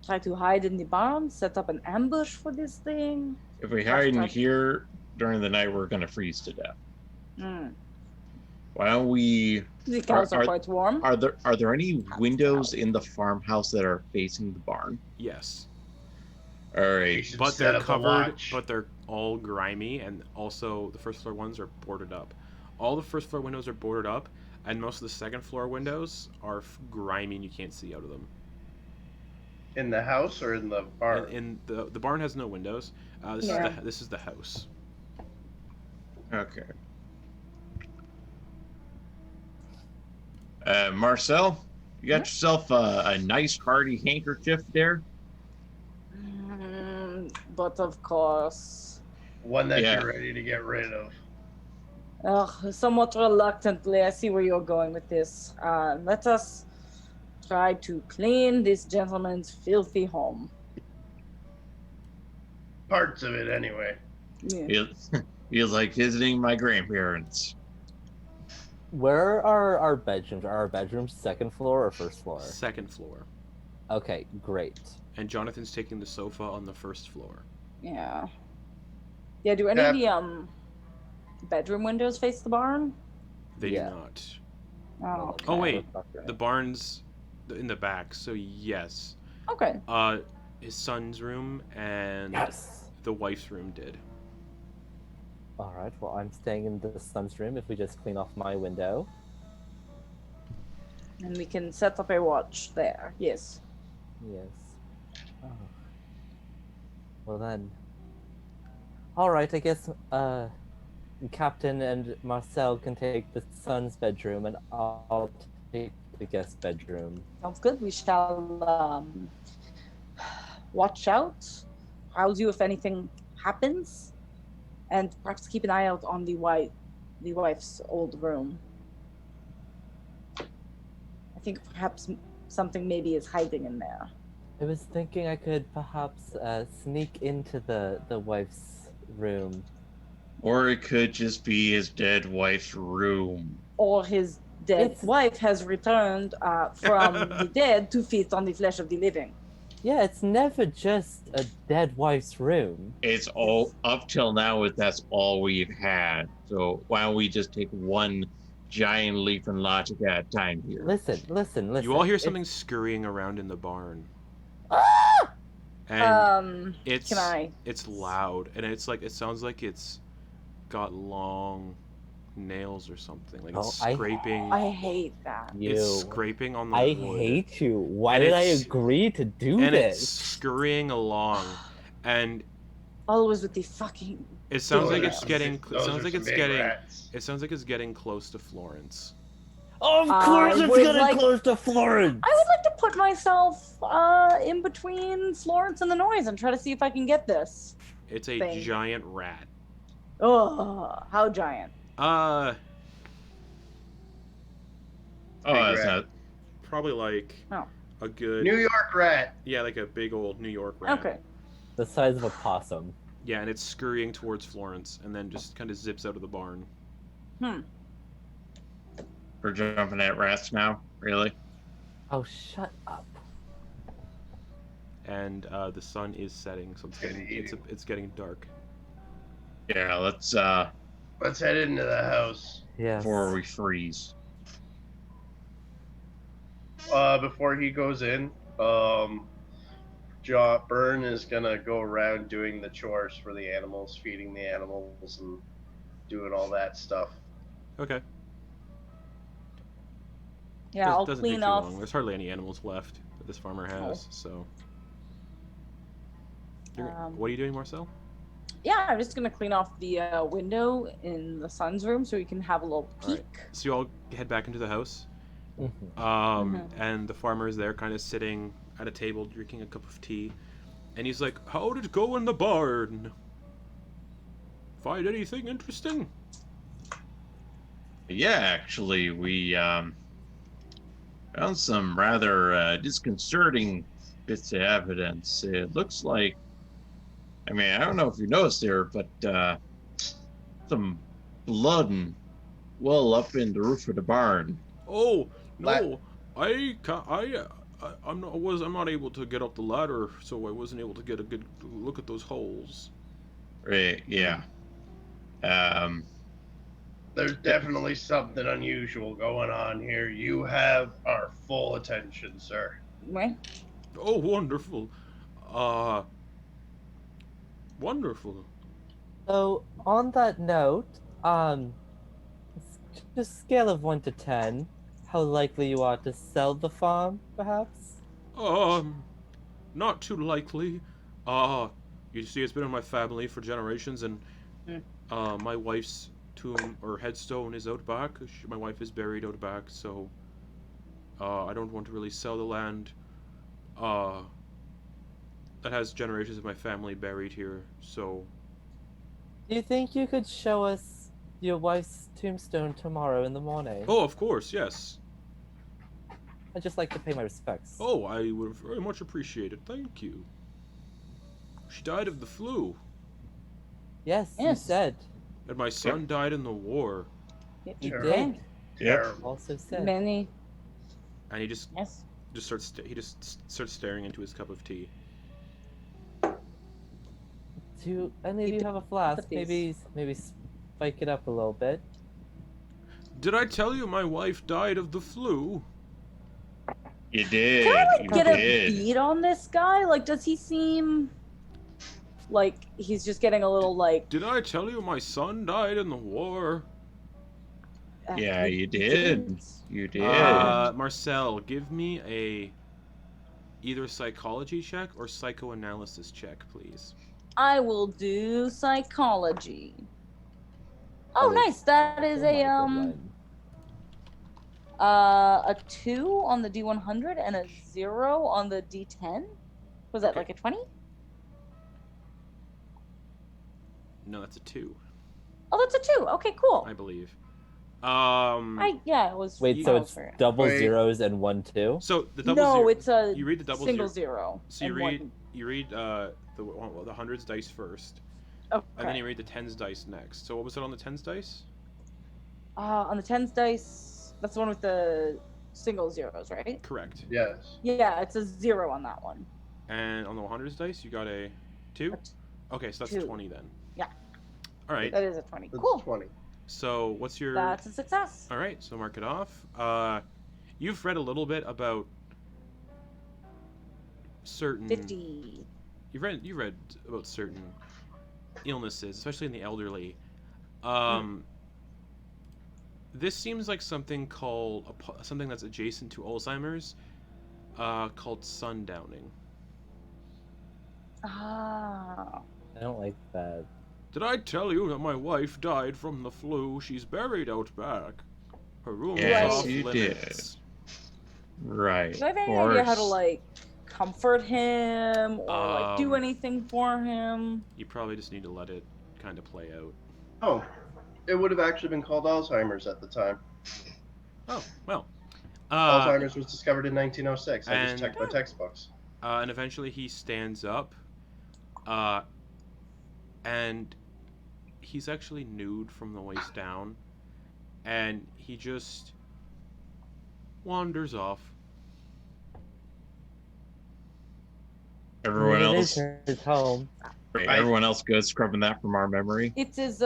try to hide in the barn, set up an ambush for this thing? If we hide in here during the night, we're gonna freeze to death. Hmm. Why don't we? The cows are quite warm. Are there any windows in the farmhouse that are facing the barn? Yes, All right. should but set they're up a covered, watch. but they're all grimy, and also the first floor ones are boarded up. All the first floor windows are boarded up, and most of the second floor windows are grimy and you can't see out of them. In the house or in the barn? And the barn has no windows. This is the house. Okay. Marcel, you got yourself a nice hearty handkerchief there. But of course, One that Yeah. you're ready to get rid of. somewhat reluctantly, I see where you're going with this. Let us try to clean this gentleman's filthy home. Parts of it, anyway. Yeah. Feels like visiting my grandparents. Where are our bedrooms? Are our bedrooms second floor or first floor? Second floor. Okay, great. And Jonathan's taking the sofa on the first floor. Yeah. Yeah, do any of the bedroom windows face the barn? They Yeah. do not. Oh, Oh, okay. wait. The barn's in the back, so yes. Okay. His son's room and Yes. the wife's room did. All right. Well, I'm staying in the son's room. If we just clean off my window. And we can set up a watch there. Yes. Yes. Oh. Well then. All right. I guess Captain and Marcel can take the son's bedroom, and I'll take the guest bedroom. Sounds good. We shall watch out, rouse you if anything happens, and perhaps keep an eye out on the wife's old room. I think perhaps something maybe is hiding in there. I was thinking I could perhaps sneak into the wife's room. Or it could just be his dead wife's room. Or his dead It's- wife has returned from the dead to feast on the flesh of the living. Yeah, it's never just a dead wife's room. It's all up till now. That's all we've had. So why don't we just take one giant leap in logic at a time here? Listen. You all hear It's- something scurrying around in the barn. Ah! And it's Can I? it's loud, and it's like it sounds like it's got long nails or something. Like it's Oh, scraping. I hate that. You. It's scraping on the I wood. hate you. Why And did I it's- agree to do And it's this? scurrying along, and Always with the fucking. it sounds like Yeah. it's getting. It Those sounds are like some it's big getting. rats. It sounds like it's getting close to Florence. Of I course it's would getting like- close to Florence! I would like to put myself in between Florence and the noise and try to see if I can get this. It's a Thing. giant rat. Oh, how giant! Oh, Big that's rat. not. Probably like Oh. a good. New York rat. Yeah, like a big old New York rat. Okay. The size of a possum. Yeah, and it's scurrying towards Florence, and then just kind of zips out of the barn. We're jumping at rats now. Really? Oh, shut up. And the sun is setting, so it's getting dark. Yeah. Let's Let's head into the house. Yes. before we freeze. Before he goes in, Byrne is gonna go around doing the chores for the animals, feeding the animals, and doing all that stuff. Okay. Yeah, I'll doesn't clean take too off. long. There's hardly any animals left that this farmer has, so. Um, What are you doing, Marcel? Yeah, I'm just gonna clean off the window in the son's room so we can have a little All right. peek. So you all head back into the house. Mhm. And the farmer is there, kind of sitting at a table, drinking a cup of tea. And he's like, "How did it go in the barn? Find anything interesting?" Yeah, actually, we found some rather disconcerting bits of evidence. It looks like, I mean, I don't know if you noticed there, but some blood and well up in the roof of the barn. Oh La- no, I'm not able to get up the ladder, so I wasn't able to get a good look at those holes. Right, yeah. Um, There's definitely something unusual going on here. You have our full attention, sir. Right? Oh, wonderful. Uh, wonderful. So on that note, just scale of 1 to 10, how likely you are to sell the farm, perhaps? Not too likely. You see, it's been in my family for generations, and my wife's tomb or headstone is out back. My wife is buried out back, so I don't want to really sell the land. That has generations of my family buried here, so Do you think you could show us your wife's tombstone tomorrow in the morning? oh, of course, yes. I'd just like to pay my respects. Oh, I would very much appreciate it. Thank you. She died of the flu, Yes, you Yes. said. and my son died in the war. You Terrible. did. Yep. Terrible. Also said. Many. And he just Yes. starts staring into his cup of tea. Do any of you have a flask? Sympathies. Maybe spike it up a little bit. Did I tell you my wife died of the flu? you did. Can I You get a did. beat on this guy? Like, does he seem like he's just getting a little like? Did I tell you my son died in the war? Yeah, you did. didn't. You did. Marcel, give me a either psychology check or psychoanalysis check, please. I will do psychology. Oh, That is nice. That is Oh my a good one. a 2 on the D100 and a 0 on the D10. Was that Okay. like a 20? No, that's a 2, Oh, that's a 2. Okay, cool. I believe. Yeah, it was. Wait, I so was it's fair. double Wait. zeros and 1, 2? So the double No, zero. it's a You read the double single zero. 0. So you and read one. the hundreds dice first, Okay. and then you read the tens dice next. So what was it on the tens dice? On the tens dice, that's the one with the single zeros, right? Correct. Yes. Yeah, it's a 0 on that one. And on the hundreds dice, you got a 2. Okay, so that's 2. 20 then. Yeah. All right. That is a 20. That's Cool. 20. So what's your? That's a success. All right. So mark it off. You've read a little bit about certain. 50. You've read about certain illnesses, especially in the elderly. This seems like something something that's adjacent to Alzheimer's, called sundowning. Ah. I don't like that. Did I tell you that my wife died from the flu? She's buried out back. Her room Yes, is off you limits. Right. Do I have any of idea how to course. like comfort him or like do Um, anything for him? You probably just need to let it kind of play out. Oh, it would have actually been called Alzheimer's at the time. Oh, well. Alzheimer's was discovered in 1906. I and- just checked my textbooks. And eventually he stands up. And he's actually nude from the waist down. And he just wanders off. Everyone I mean, else, It is his home. everyone else goes scrubbing that from our memory. It is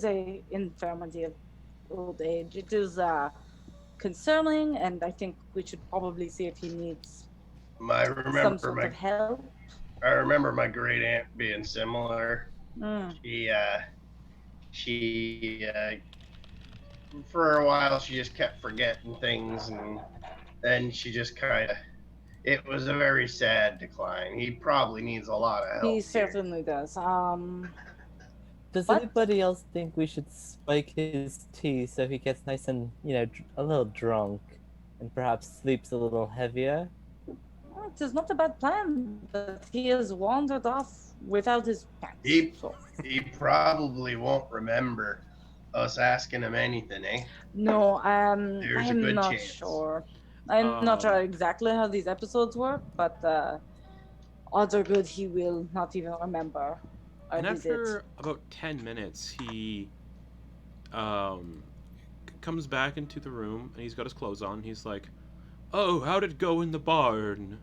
a infirmity of old age. It is concerning, and I think we should probably see if he needs I some remember sort my of help. I remember my great aunt being similar. Mm. She for a while she just kept forgetting things, and then she just kind of it was a very sad decline. He probably needs a lot of help. He here. certainly does. Does What? anybody else think we should spike his tea so he gets nice and, a little drunk and perhaps sleeps a little heavier? It is not a bad plan, but he has wandered off without his pants. He- So. He probably won't remember us asking him anything, eh? No, There's a I'm good not chance. sure. I'm not sure exactly how these episodes work, but odds are good he will not even remember our And visit. after about 10 minutes, he comes back into the room, and he's got his clothes on. He's like, "Oh, how'd it go in the barn?"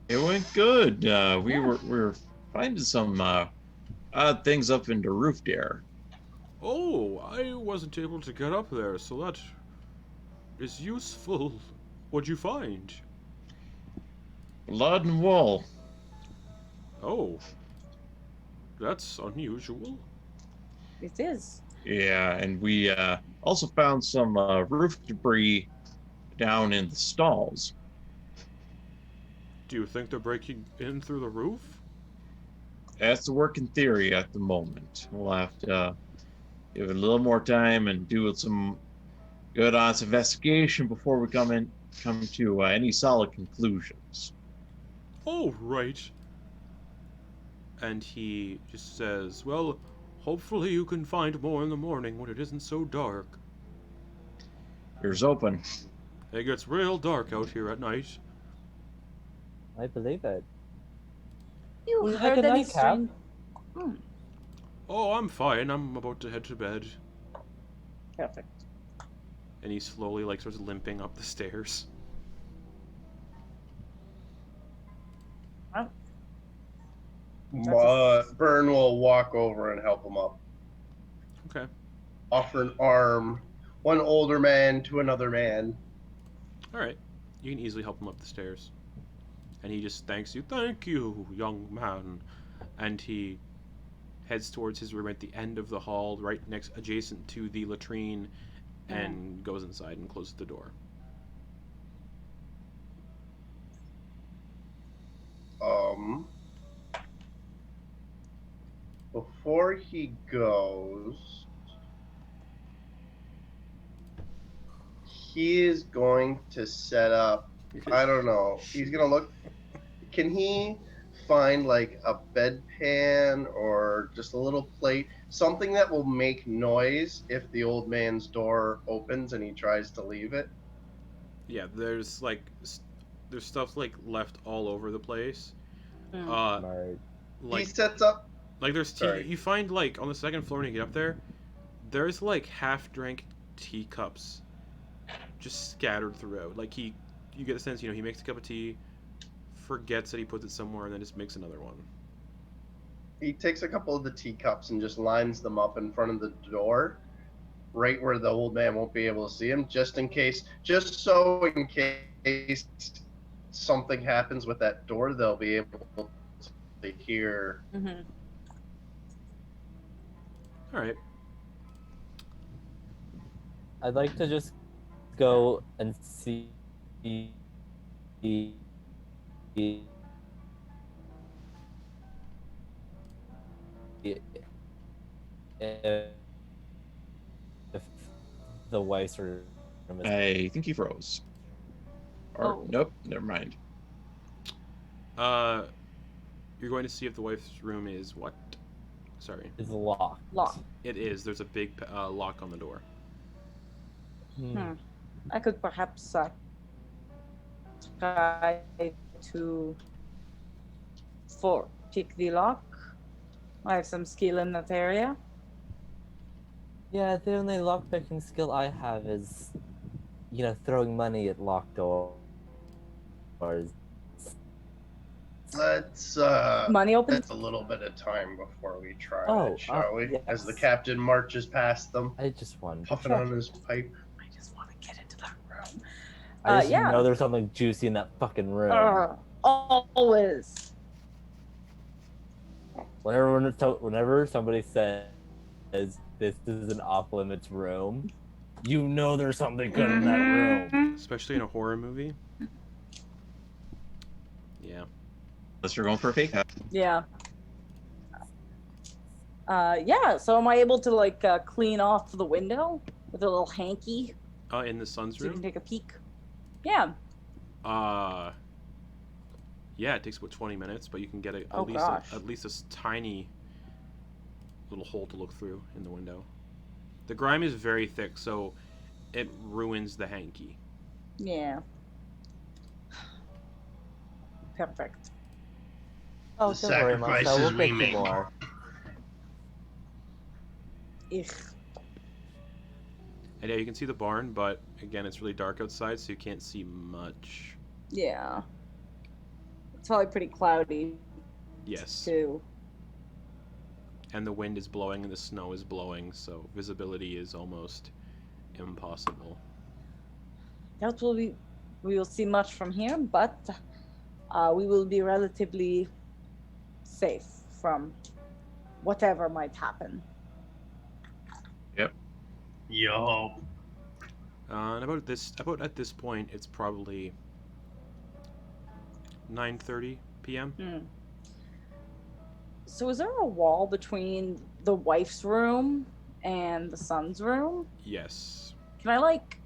It went good. We were finding some odd things up in the roof there. "Oh, I wasn't able to get up there, so that is useful. What'd you find?" Blood and wool. "Oh, that's unusual." It is. Yeah, and we also found some roof debris down in the stalls. "Do you think they're breaking in through the roof?" That's the working theory at the moment. We'll have to give it a little more time and do some good honest investigation before we come to any solid conclusions. "Oh, right." And he just says, "Well, hopefully you can find more in the morning when it isn't so dark. Here's open. It gets real dark out here at night." I believe it. You Would you heard like a any nightcap? strange... Hmm, "Oh, I'm fine. I'm about to head to bed." perfect. And he slowly, starts limping up the stairs. Byrne will walk over and help him up. Okay. Offer an arm, one older man to another man. Alright. You can easily help him up the stairs. And he just thanks you. "Thank you, young man." And he heads towards his room at the end of the hall, right adjacent to the latrine, and goes inside and closes the door. Before he goes, he is going to set up, I don't know, he's going to look, can he find like a bedpan or just a little plate, something that will make noise if the old man's door opens and he tries to leave it? Yeah, there's there's stuff left all over the place. Smart. He sets up, There's tea. Sorry. You find on the second floor when you get up there, there's half-drank teacups just scattered throughout. You get the sense, he makes a cup of tea, forgets that he puts it somewhere, and then just makes another one. he takes a couple of the teacups and just lines them up in front of the door, right where the old man won't be able to see him, just in case something happens with that door, they'll be able to hear. Mm-hmm. Alright. I'd like to just go and see if the wife's room is... I think he froze. Or, Oh. nope, never mind. You're going to see if the wife's room is what? Sorry. is locked. Locked. It is. There's a big lock on the door. I could perhaps try to pick the lock. I have some skill in that area. Yeah, the only lockpicking skill I have is, throwing money at locked doors. Let's Money opens. that's a little bit of time before we try Oh, it, shall we? yes. As the captain marches past them, I just want puffing on his pipe. I just want to get into that room. I just yeah. know there's something juicy in that fucking room. Always. Whenever somebody says this is an off-limits room, there's something good in that room. Especially in a horror movie. Unless you're going for a fake out. Yeah. Yeah, so am I able to, like, clean off the window with a little hanky In the sun's so you can room? take a peek? Yeah. Yeah, it takes about 20 minutes, but you can get Oh, gosh. at least a tiny little hole to look through in the window. The grime is very thick, so it ruins the hanky. Yeah. Perfect. Oh, The don't worry, Marcel. sacrifices We'll we get you make. more. Ugh. And yeah, you can see the barn, but again, it's really dark outside, so you can't see much. Yeah. It's probably pretty cloudy, Yes. too. And the wind is blowing and the snow is blowing, so visibility is almost impossible. Doubt we will see much from here, but we will be relatively safe from whatever might happen. Yo. And about at this point, it's probably 9:30 p.m. Hmm. So is there a wall between the wife's room and the son's room? Yes. Can I, like,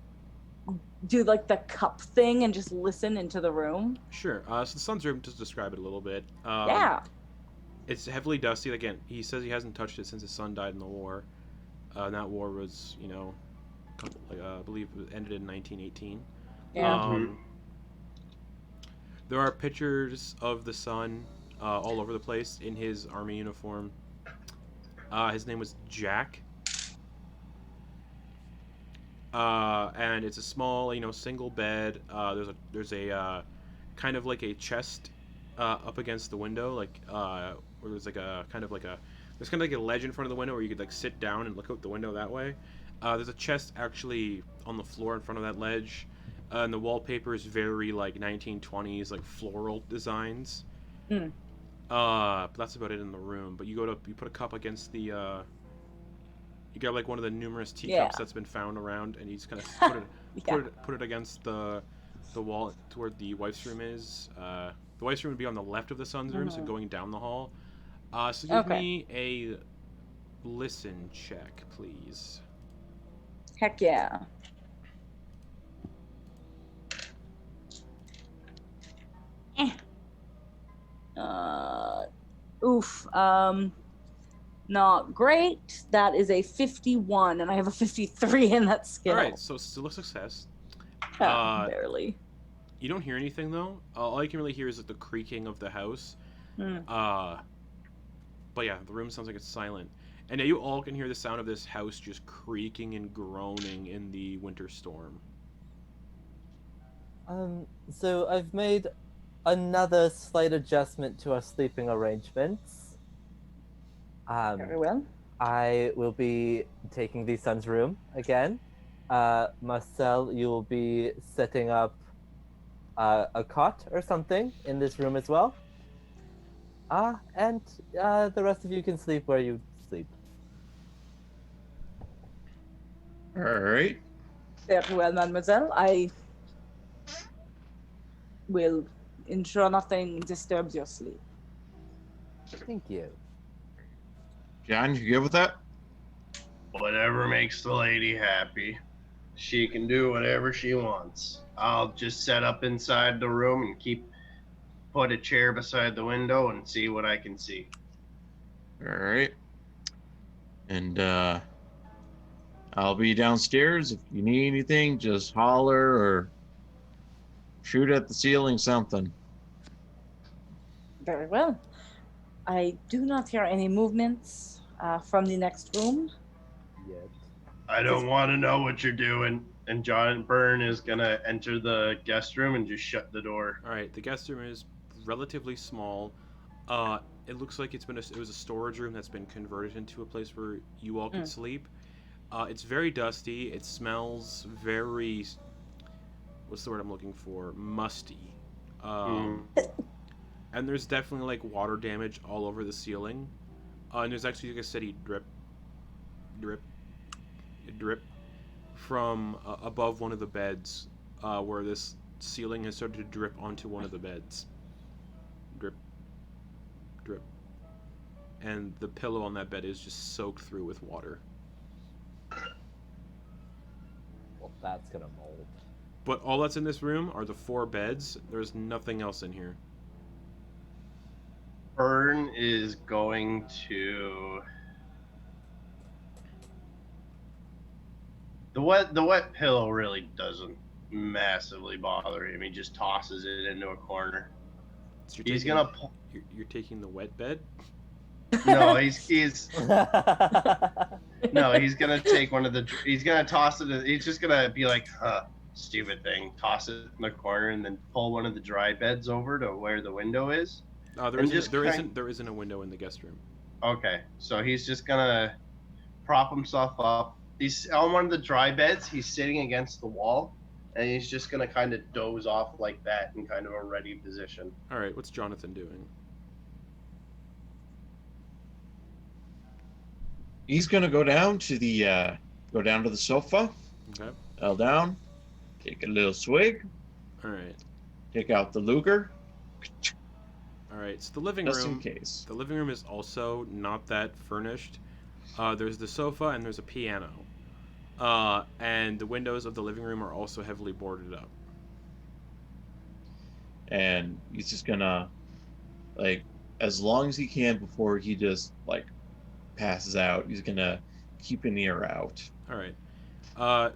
do, like, the cup thing and just listen into the room? Sure. So the son's room, just describe it a little bit. Yeah. It's heavily dusty. Again, he says he hasn't touched it since his son died in the war. And that war was, I believe it ended in 1918. Yeah. There are pictures of the son all over the place in his army uniform. His name was Jack. And it's a small, single bed. There's a kind of like a chest up against the window, like where there's there's kind of like a ledge in front of the window where you could like sit down and look out the window that way. There's a chest actually on the floor in front of that ledge, and the wallpaper is very like 1920s, like floral designs. Mm. But that's about it in the room. But you put a cup against the. You got like one of the numerous teacups that's been found around, and you just kind of put it against the wall to where the wife's room is. The wife's room would be on the left of the son's room, so going down the hall. So give me a listen check, please. Heck yeah. Oof. Not great. That is a 51, and I have a 53 in that skill. All right, so still a success. Barely. You don't hear anything though. All you can really hear is like the creaking of the house. Mm. But yeah, the room sounds like it's silent. And now you all can hear the sound of this house just creaking and groaning in the winter storm. So I've made another slight adjustment to our sleeping arrangements. Very well. I will be taking the son's room again. Marcel, you will be setting up a cot or something in this room as well. And the rest of you can sleep where you sleep. All right. Very well, mademoiselle. I will ensure nothing disturbs your sleep. Thank you. John, you good with that? Whatever makes the lady happy. She can do whatever she wants. I'll just set up inside the room and put a chair beside the window and see what I can see. All right. And I'll be downstairs. If you need anything, just holler or shoot at the ceiling, something. Very well. I do not hear any movements from the next room. Yet. I don't want to know what you're doing. And Byrne is going to enter the guest room and just shut the door. All right, the guest room is relatively small. It looks like it was a storage room that's been converted into a place where you all can sleep. It's very dusty. It smells very, what's the word I'm looking for? Musty. And there's definitely like water damage all over the ceiling. And there's actually like a steady drip from above one of the beds, where this ceiling has started to drip onto one of the beds. Drip, and the pillow on that bed is just soaked through with water. Well, that's gonna mold. But all that's in this room are the 4 beds. There's nothing else in here. Byrne is going to. The wet pillow really doesn't massively bother him. He just tosses it into a corner. So He's gonna. You're taking the wet bed? No, he's no. He's gonna take one of the. He's gonna toss it. He's just gonna be like, stupid thing. Toss it in the corner and then pull one of the dry beds over to where the window is. There isn't a window in the guest room. Okay, so he's just gonna prop himself up. He's on one of the dry beds. He's sitting against the wall, and he's just gonna kind of doze off like that in kind of a ready position. All right, what's Jonathan doing? He's gonna go down to the sofa. Okay. L down. Take a little swig. All right. Take out the Luger. All right. So the living Just room. in case. The living room is also not that furnished. There's the sofa and there's a piano. And the windows of the living room are also heavily boarded up. And he's just gonna, like, as long as he can before he just, like, passes out, he's gonna keep an ear out. All right.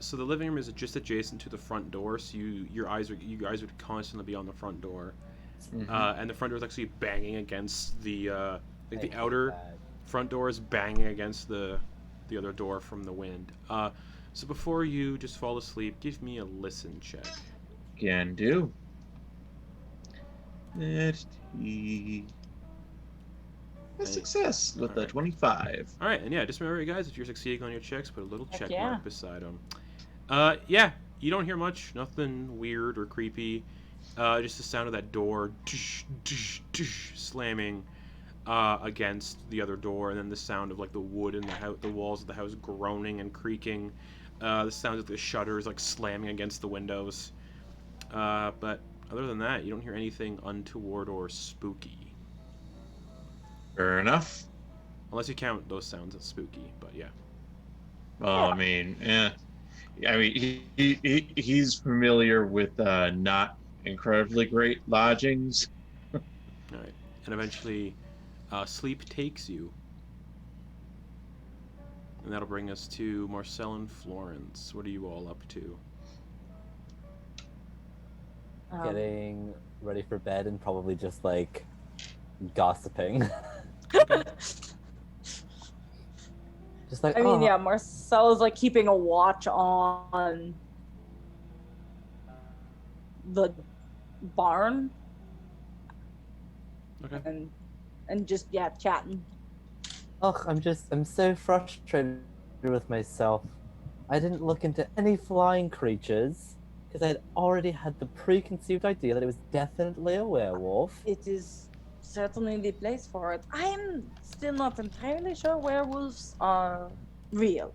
So the living room is just adjacent to the front door, so you guys would constantly be on the front door, and the front door is actually banging against the the outer front door is banging against the other door from the wind. So before you just fall asleep, give me a listen check. Can do. Let's see. A success with a 25. All right, and yeah, just remember, guys, if you're succeeding on your checks, put a little check yeah. mark beside them. Yeah, you don't hear much, nothing weird or creepy. Just the sound of that door slamming against the other door, and then the sound of like the wood and the walls of the house groaning and creaking. The sound of the shutters like slamming against the windows. But other than that, you don't hear anything untoward or spooky. Fair enough. Unless you count those sounds as spooky, but yeah. Well, I mean, I mean, he's familiar with not incredibly great lodgings. All right, and eventually, sleep takes you, and that'll bring us to Marcel and Florence. What are you all up to? Getting ready for bed and probably just like gossiping. Just like, I mean, yeah, Marcel is like keeping a watch on the barn. Okay. And just chatting. Ugh, I'm so frustrated with myself. I didn't look into any flying creatures because I had already had the preconceived idea that it was definitely a werewolf. It is certainly the place for it. I'm still not entirely sure werewolves are real.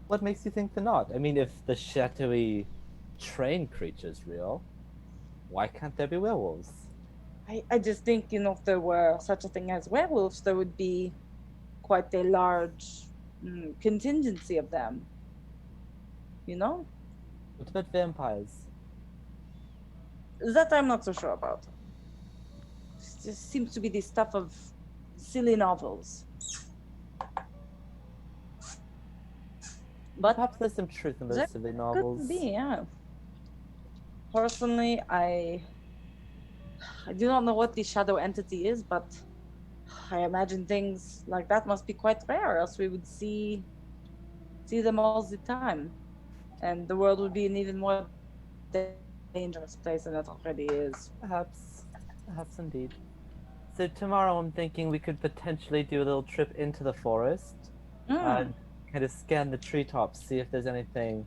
What makes you think they're not? I mean, if the shadowy train creature's real, why can't there be werewolves? I just think, if there were such a thing as werewolves, there would be quite a large contingency of them. What about vampires? That I'm not so sure about. It just seems to be the stuff of silly novels. But Perhaps there's some truth in those that silly novels. could be, yeah. Personally, I do not know what the shadow entity is, but I imagine things like that must be quite rare, else we would see them all the time. And the world would be an even more dangerous place than it already is. Perhaps indeed. So tomorrow I'm thinking we could potentially do a little trip into the forest and kind of scan the treetops, see if there's anything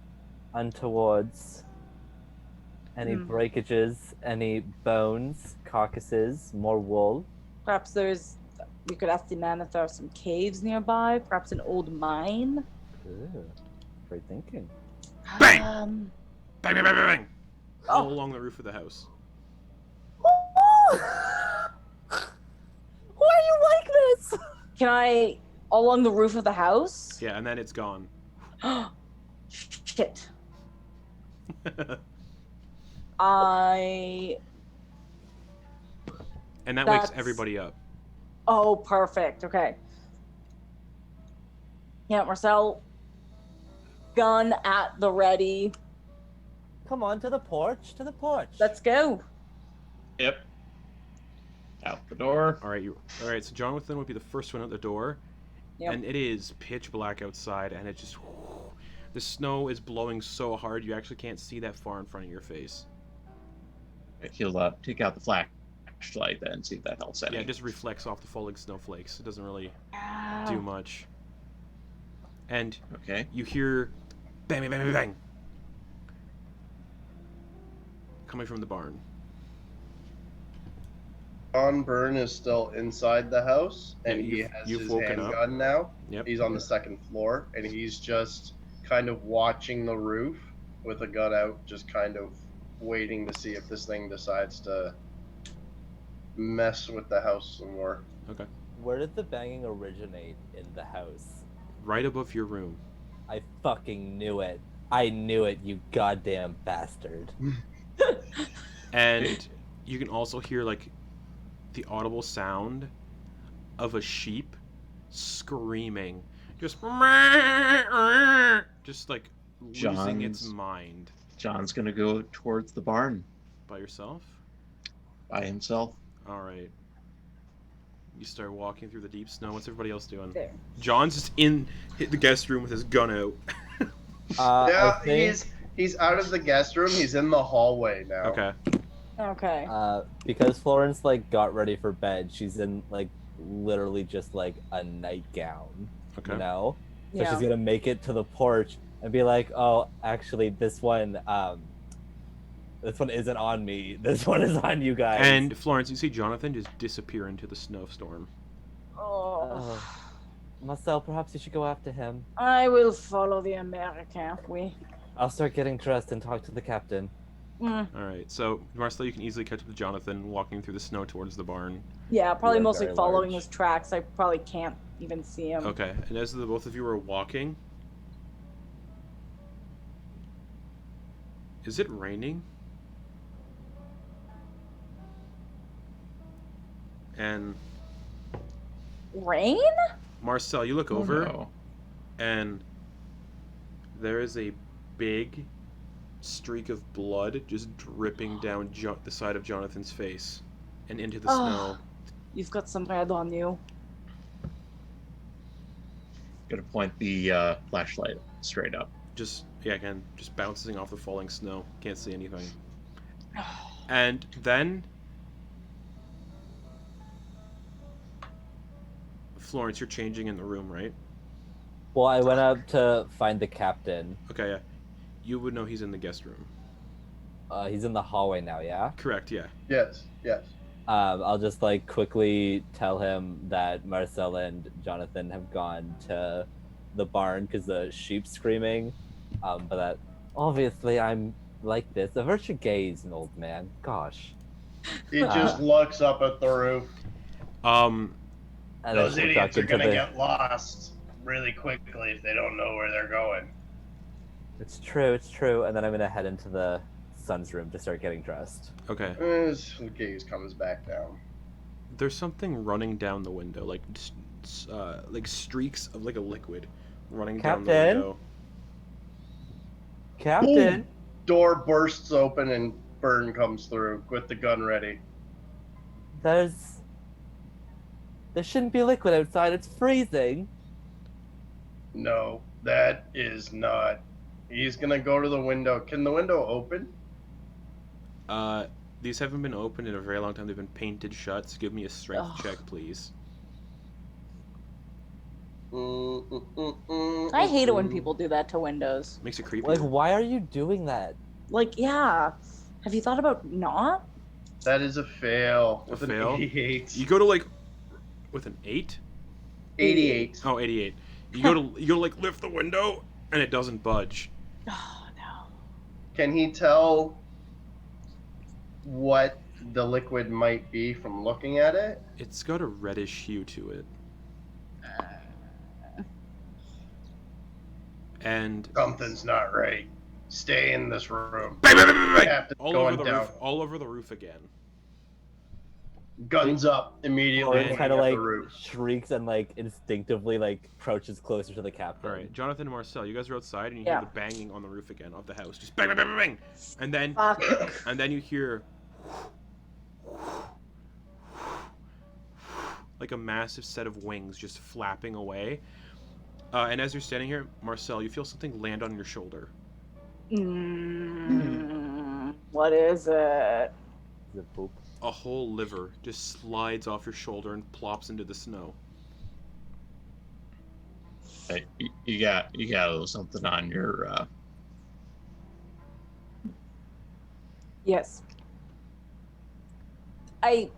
untowards. Any breakages, any bones, carcasses, more wool. Perhaps we could ask the man if there are some caves nearby, perhaps an old mine. Ooh, great thinking. Bang! Bang, bang, bang, bang, bang! All Oh. along the roof of the house. Can I along the roof of the house? Yeah, and then it's gone. Shit. I. And that wakes That's- everybody up. Oh, perfect. Okay. Yeah, Marcel. Gun at the ready. Come on, to the porch, to the porch. Let's go. Yep. Out the door. All right. So Jonathan would be the first one out the door, Yep. and it is pitch black outside, and it just the snow is blowing so hard you actually can't see that far in front of your face. He'll take out the flashlight then, see if that helps any. Yeah, it just reflects off the falling snowflakes. It doesn't really Ah. do much. And Okay. you hear bang, bang, bang, bang, bang coming from the barn. Byrne is still inside the house, and Yeah, he you've- has you've his woken up. handgun now. Yep. He's on the second floor, and he's just kind of watching the roof with a gun out, just kind of waiting to see if this thing decides to mess with the house some more. Okay. Where did the banging originate in the house? Right above your room. I fucking knew it. I knew it, you goddamn bastard. And you can also hear like the audible sound of a sheep screaming, just like losing its John's- mind. John's gonna go towards the barn By yourself? by himself. All right. You start walking through the deep snow. What's everybody else doing? There. John's just in the guest room with his gun out. Yeah, I think, he's out of the guest room. He's in the hallway now. Okay. Okay. because Florence like got ready for bed, she's in like literally just like a nightgown, Okay. you know? So Yeah. she's gonna make it to the porch and be like, "Oh, actually, this one isn't on me. This one is on you guys." And Florence, you see Jonathan just disappear into the snowstorm. Oh. Marcel, perhaps you should go after him. I will follow the American. We. I'll start getting dressed and talk to the captain. Mm. All right. So Marcel, you can easily catch up to Jonathan walking through the snow towards the barn. Yeah, probably are mostly very following large. his tracks. I probably can't even see him. Okay. And as the both of you are walking, is it raining? And Rain? Marcel, you look Oh, over, no. and there is a big streak of blood just dripping down the side of Jonathan's face and into the Oh. snow. You've got some red on you. Gonna point the flashlight straight up. Just again, just bouncing off the falling snow. Can't see anything. And then Florence, you're changing in the room, right? Well, I went up to find the captain. Okay, yeah. You would know he's in the guest room. He's in the hallway now, yeah? Correct, yeah. Yes. I'll just like quickly tell him that Marcel and Jonathan have gone to the barn because the sheep's screaming. But that obviously I'm like this. Avert your gaze, an old man. Gosh. He just looks up at the roof. Um, And Those then idiots are into gonna the- get lost really quickly if they don't know where they're going. It's true. And then I'm gonna head into the son's room to start getting dressed. okay. His gaze comes back down. There's something running down the window, like streaks of like a liquid running down the Captain? window. Captain! Door bursts open and Byrne comes through with the gun ready. There shouldn't be liquid outside, it's freezing. No, that is not. He's gonna go to the window. Can the window open? These haven't been opened in a very long time. They've been painted shut. So give me a strength Ugh. check, please. I hate it when people do that to windows. Makes it creepy. Like, why are you doing that? Like, yeah. Have you thought about not? That is a fail. A With fail? an 88. You go to like with an 8? 88. Oh, 88. You go to like lift the window and it doesn't budge. Oh, no. Can he tell what the liquid might be from looking at it? It's got a reddish hue to it. And Something's not right. Stay in this room. bang, bang, bang, bang, bang, Captain's all over going the down. roof, all over the roof again. Guns up immediately. Florence pointing kind of at the like roof. shrieks and like instinctively like crouches closer to the captain. All right, Jonathan and Marcel, you guys are outside and you Yeah. hear the banging on the roof again of the house. Just bang, bang, bang, bang, bang. Fuck. And then you hear like a massive set of wings just flapping away. And as you're standing here, Marcel, you feel something land on your shoulder. What is it? Is it poop? A whole liver just slides off your shoulder and plops into the snow. Hey, you got a little something on your. Yes. I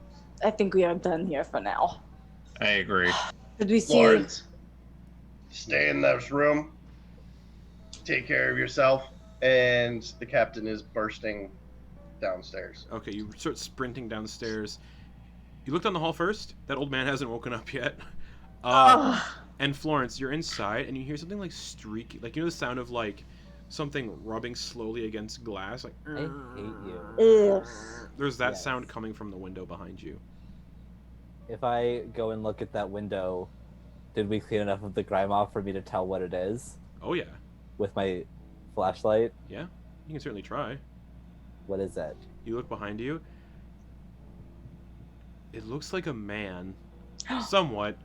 think we are done here for now. I agree. Did we see? Florence, stay in this room. Take care of yourself. And the captain is bursting downstairs. Okay, you start sprinting downstairs. You look down the hall first. That old man hasn't woken up yet. Ugh. And Florence, you're inside, and you hear something like streaky, like you know the sound of like something rubbing slowly against glass, like. I hate you. Ugh. There's that Yes. sound coming from the window behind you. If I go and look at that window, did we clean enough of the grime off for me to tell what it is Oh yeah, with my flashlight? you can certainly try. What is it? You look behind you. It looks like a man, somewhat,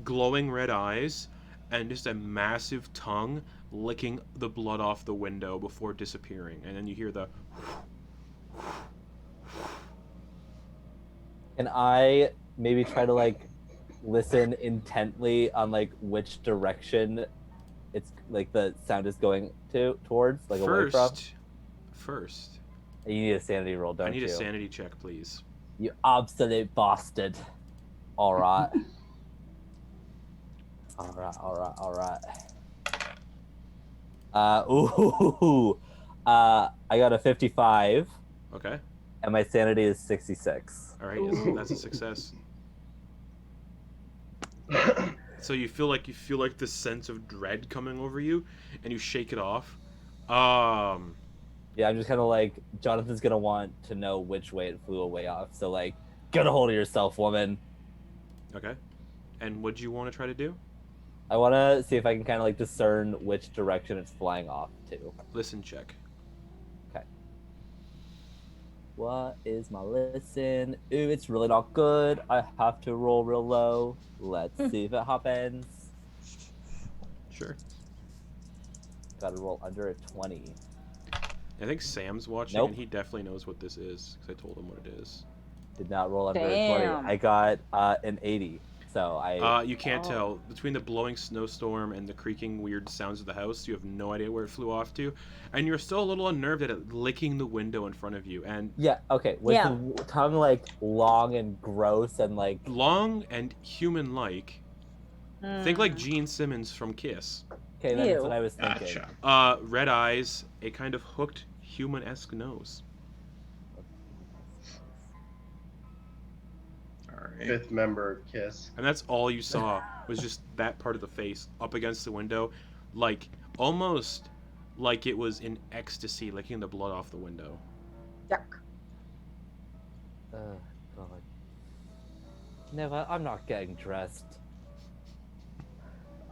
glowing red eyes, and just a massive tongue licking the blood off the window before disappearing. And then you hear the. Can I maybe try to like listen intently on like which direction it's like the sound is going towards, like away from? First, You need a sanity roll, don't I need you? a sanity check, please. You absolute bastard. All right. All right. I got a 55, Okay. and my sanity is 66. All right. That's a success. So you feel like this sense of dread coming over you, and you shake it off. Yeah, I'm just kind of like, Jonathan's gonna want to know which way it flew away off. So like, get a hold of yourself, woman. Okay. And what do you want to try to do? I want to see if I can kind of like discern which direction it's flying off to. Listen check. What is my listen? Ooh, it's really not good. I have to roll real low. Let's see if it happens. Sure. Gotta roll under a 20. I think Sam's watching, Nope. and he definitely knows what this is because I told him what it is. Did not roll under a 20. Damn. I got an 80. So I. You can't Oh. tell between the blowing snowstorm and the creaking weird sounds of the house. You have no idea where it flew off to, and you're still a little unnerved at it licking the window in front of you. And Yeah, okay. Was Yeah. the tongue like long and gross and like. long and human-like. Think like Gene Simmons from Kiss. Okay, that's Ew. what I was thinking. Gotcha. Red eyes, a kind of hooked human-esque nose. All right. Fifth member of Kiss. And that's all you saw was just that part of the face up against the window, like almost like it was in ecstasy, licking the blood off the window. Yuck. Oh, God. No, I'm not getting dressed.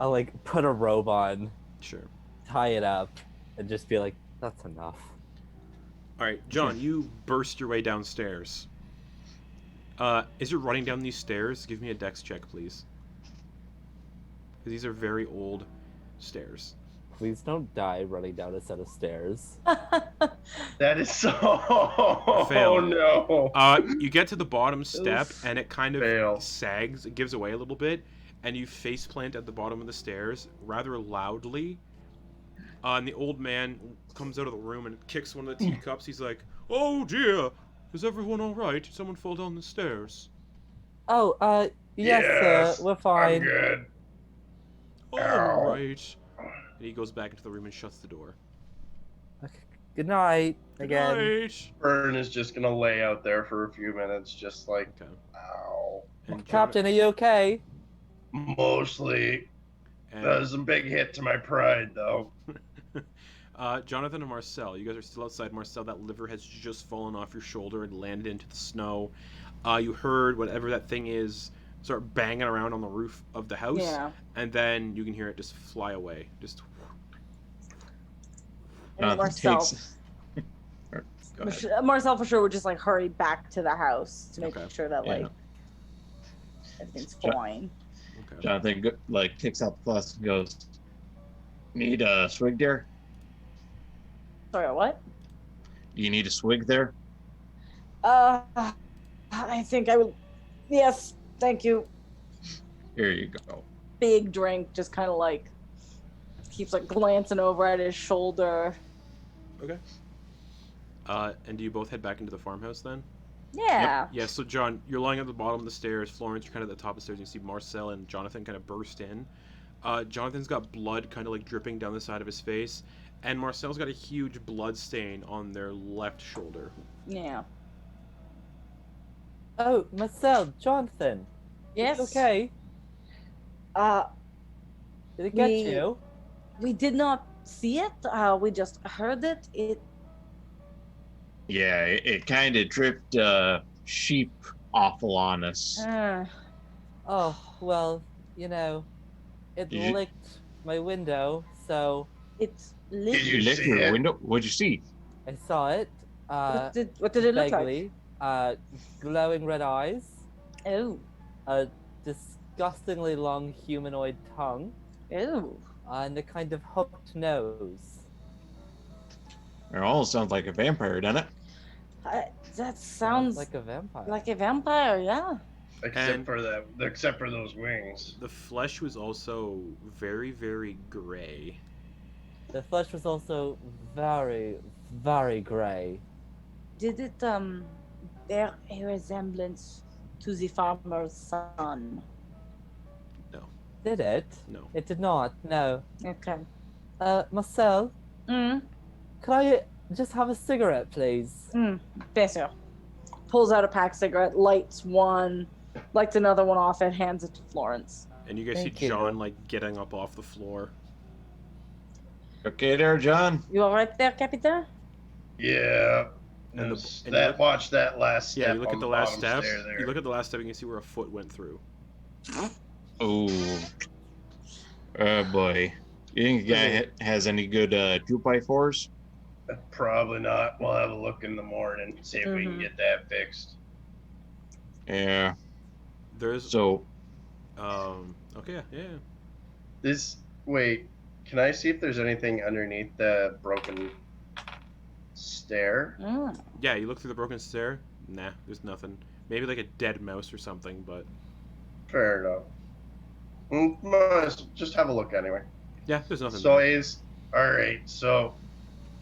I'll like put a robe on, Sure. tie it up, and just be like, that's enough. All right, John, you burst your way downstairs. As you're running down these stairs, give me a dex check, please. Because these are very old stairs. Please don't die running down a set of stairs. That is so. Fail. Oh no. You get to the bottom step, Oof. and it kind of Fail. sags, it gives away a little bit, and you face plant at the bottom of the stairs rather loudly. And the old man comes out of the room and kicks one of the teacups. He's like, "Oh dear, is everyone all right? Did someone fall down the stairs?" Oh, yes, Yes, we're I'm fine. good. All Ow. right. And he goes back into the room and shuts the door. Okay, good night Good again. night. Byrne is just gonna lay out there for a few minutes, just like, Okay. ow. And Captain, are you okay? Mostly. And, That was a big hit to my pride, though. Jonathan and Marcel, you guys are still outside. Marcel, that liver has just fallen off your shoulder and landed into the snow. You heard whatever that thing is start banging around on the roof of the house, Yeah. and then you can hear it just fly away. Just And Jonathan Marcel, takes. Go ahead. Marcel for sure would just like hurry back to the house to make Okay. sure that Yeah. like everything's Jo- fine. okay. Jonathan takes out the flask and goes, "Need a swig there? Sorry, what? Do you need a swig there?" I think I will. Yes, thank you. Here you go. Big drink, just kind of like keeps like glancing over at his shoulder. Okay. And do you both head back into the farmhouse then? Yeah. Yeah, so John, you're lying at the bottom of the stairs. Florence, you're kind of at the top of the stairs. You see Marcel and Jonathan kind of burst in. Jonathan's got blood kind of like dripping down the side of his face. And Marcel's got a huge blood stain on their left shoulder. Yeah. Oh, Marcel, Jonathan. Yes. Okay. Did it get We- you? We did not see it. We just heard it. Yeah, it kind of dripped sheep awful on us. Oh, well, you know, it Did you- licked my window, so It's Did lit. you You licked see your it? window. What'd you see? I saw it. What did it look Vaguely. Glowing red eyes, like? Oh. a disgustingly long humanoid tongue, Oh. and a kind of hooked nose. It almost sounds like a vampire, doesn't it? That sounds like a vampire. like a vampire, yeah. Except for those wings. The flesh was also very, very gray. The flesh was also very, very grey. Did it bear a resemblance to the farmer's son? Did it? No. It did not. No. Okay. Marcel, Mm. could I just have a cigarette, please? Better. Pulls out a pack cigarette, lights one, lights another one off, and hands it to Florence. And you guys Thank see you. John like getting up off the floor. Okay, there, John. You all right there, Captain? Yeah. And Watch that last step. Yeah, you look on at the last bottom step. stair there. You look at the last step, and you can see where a foot went through. Oh. Oh boy. You think the guy has any good 2x4s? Probably not. We'll have a look in the morning, see if we can Mhm. get that fixed. Yeah. There's So okay, yeah. Wait, can I see if there's anything underneath the broken stair? Yeah, you look through the broken stair. Nah, there's nothing. Maybe like a dead mouse or something, but Fair enough. Just have a look anyway. yeah, there's nothing. So there. is all right. So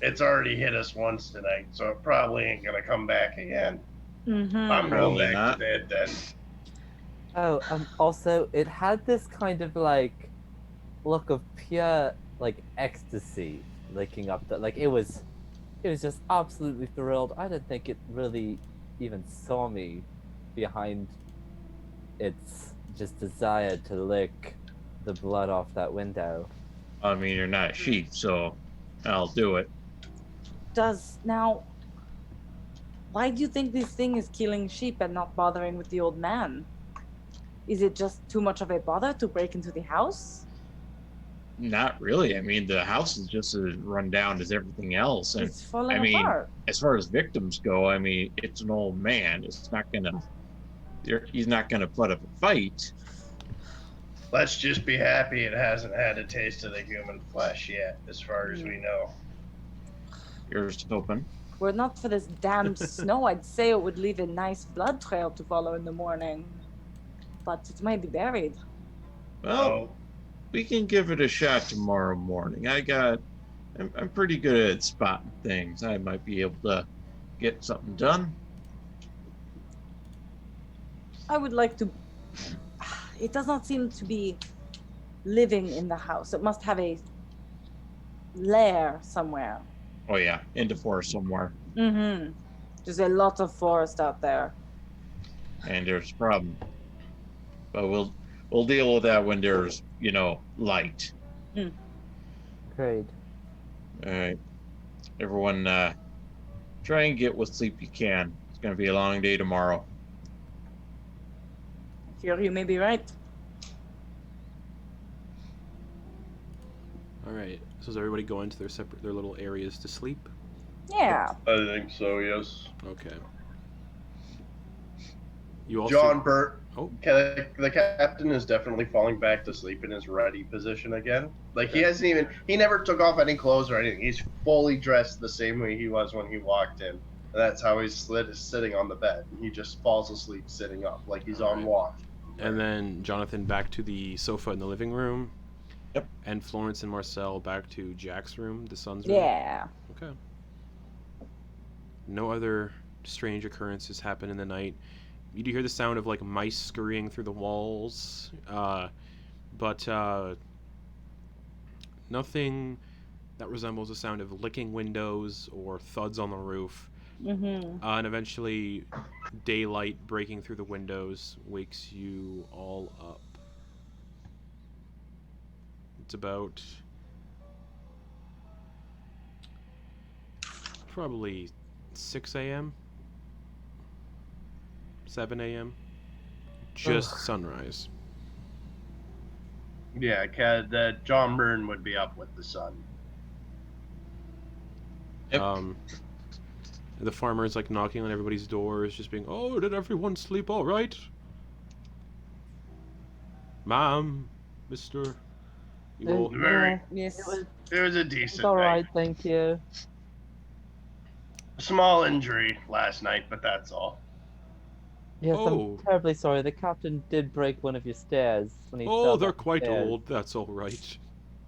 it's already hit us once tonight, so it probably ain't gonna come back again. Mm-hmm. I'm going Probably back not. to bed then. Oh, also, it had this kind of like look of pure like ecstasy licking up the like it was just absolutely thrilled. I don't think it really even saw me behind its just desire to lick the blood off that window. I mean, you're not sheep, so I'll do it. Why do you think this thing is killing sheep and not bothering with the old man? Is it just too much of a bother to break into the house? Not really. I mean, the house is just as run down as everything else, and It's falling I mean, apart. as far as victims go, I mean, it's an old man. It's not gonna. He's not gonna put up a fight. Let's just be happy it hasn't had a taste of the human flesh yet, as far as we know. You're just hoping. Were it not for this damned snow, I'd say it would leave a nice blood trail to follow in the morning. But it might be buried. Well, Oh, we can give it a shot tomorrow morning. I'm pretty good at spotting things. I might be able to get something done. I would like to. It does not seem to be living in the house. It must have a lair somewhere. Oh yeah, into forest somewhere. Mm-hmm. There's a lot of forest out there. And there's a problem. But we'll deal with that when there's, light. Great. All right. Everyone, try and get what sleep you can. It's going to be a long day tomorrow. Fear you may be right. All right. So does everybody go into their little areas to sleep? Yeah. I think so, yes. Okay. You all John Burt. Oh. The captain is definitely falling back to sleep in his ready position again. Like, he never took off any clothes or anything. He's fully dressed the same way he was when he walked in. And that's how he's sitting on the bed. He just falls asleep sitting up, like he's on watch. And then Jonathan back to the sofa in the living room. Yep. And Florence and Marcel back to Jack's room, the son's room. Yeah. Okay. No other strange occurrences happen in the night. You do hear the sound of like mice scurrying through the walls, but nothing that resembles the sound of licking windows or thuds on the roof. Mm-hmm. And eventually, daylight breaking through the windows wakes you all up. It's about probably 6 a.m. 7 a.m. Just sunrise. Yeah, that John Byrne would be up with the sun. Yep. The farmer's like knocking on everybody's doors, just being, "Oh, did everyone sleep all right? Ma'am, Mister, you all." Yes. It was a decent It's all night. right, thank you. Small injury last night, but that's all. Yes, Oh. I'm terribly sorry. The captain did break one of your stairs when he Oh, fell they're down the quite stairs. old. That's all right.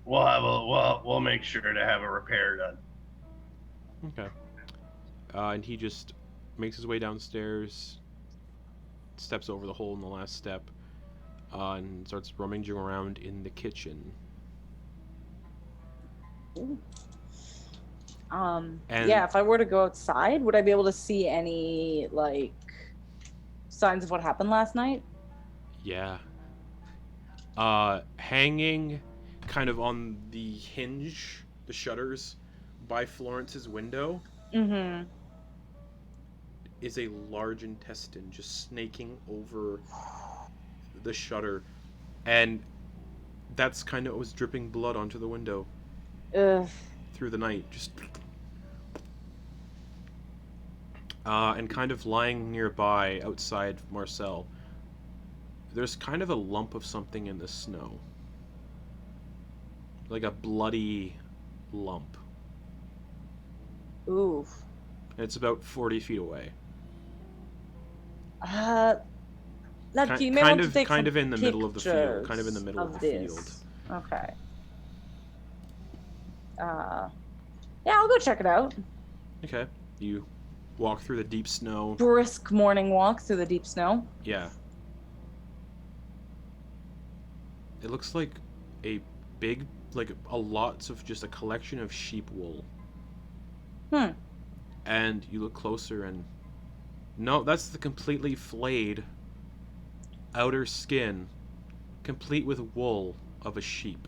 We'll make sure to have a repair done. Okay. And he just makes his way downstairs, steps over the hole in the last step, and starts rummaging around in the kitchen. And- Yeah, if I were to go outside, would I be able to see any like signs of what happened last night? Yeah. Hanging kind of on the hinge, the shutters, by Florence's window Mm-hmm. is a large intestine just snaking over the shutter. And that's kind of what was dripping blood onto the window Ugh. through the night. Just... and kind of lying nearby outside Marcel, there's kind of a lump of something in the snow. Like a bloody lump. Oof. And it's about 40 feet away. Ladke, you may want to take kind some of in the middle of the field. pictures Kind of in the middle of the this. field. Okay. Yeah, I'll go check it out. Okay. You walk through the deep snow. Brisk morning walk through the deep snow. Yeah. It looks like a big, like a lots of just a collection of sheep wool. And you look closer and no, that's the completely flayed outer skin, complete with wool of a sheep.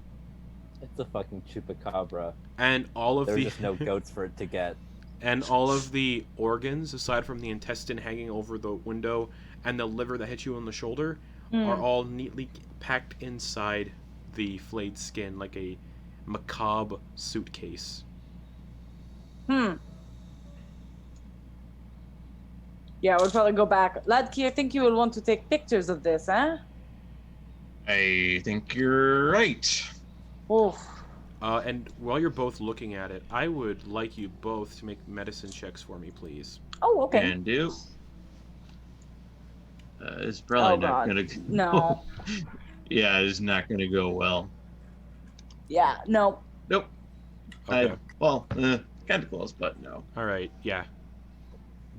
It's a fucking chupacabra. And all of There's the just no goats for it to get. and all of the organs, aside from the intestine hanging over the window and the liver that hit you on the shoulder, are all neatly packed inside the flayed skin like a macabre suitcase. Yeah, I would probably go back. Ladke, I think you will want to take pictures of this, eh? I think you're right. Oof. And while you're both looking at it, I would like you both to make medicine checks for me, please. Oh, okay. Can do. It's probably not God. gonna go. No. Yeah, it's not gonna go well. Yeah, no. Nope. Okay. Kind of close, but no. All right. Yeah.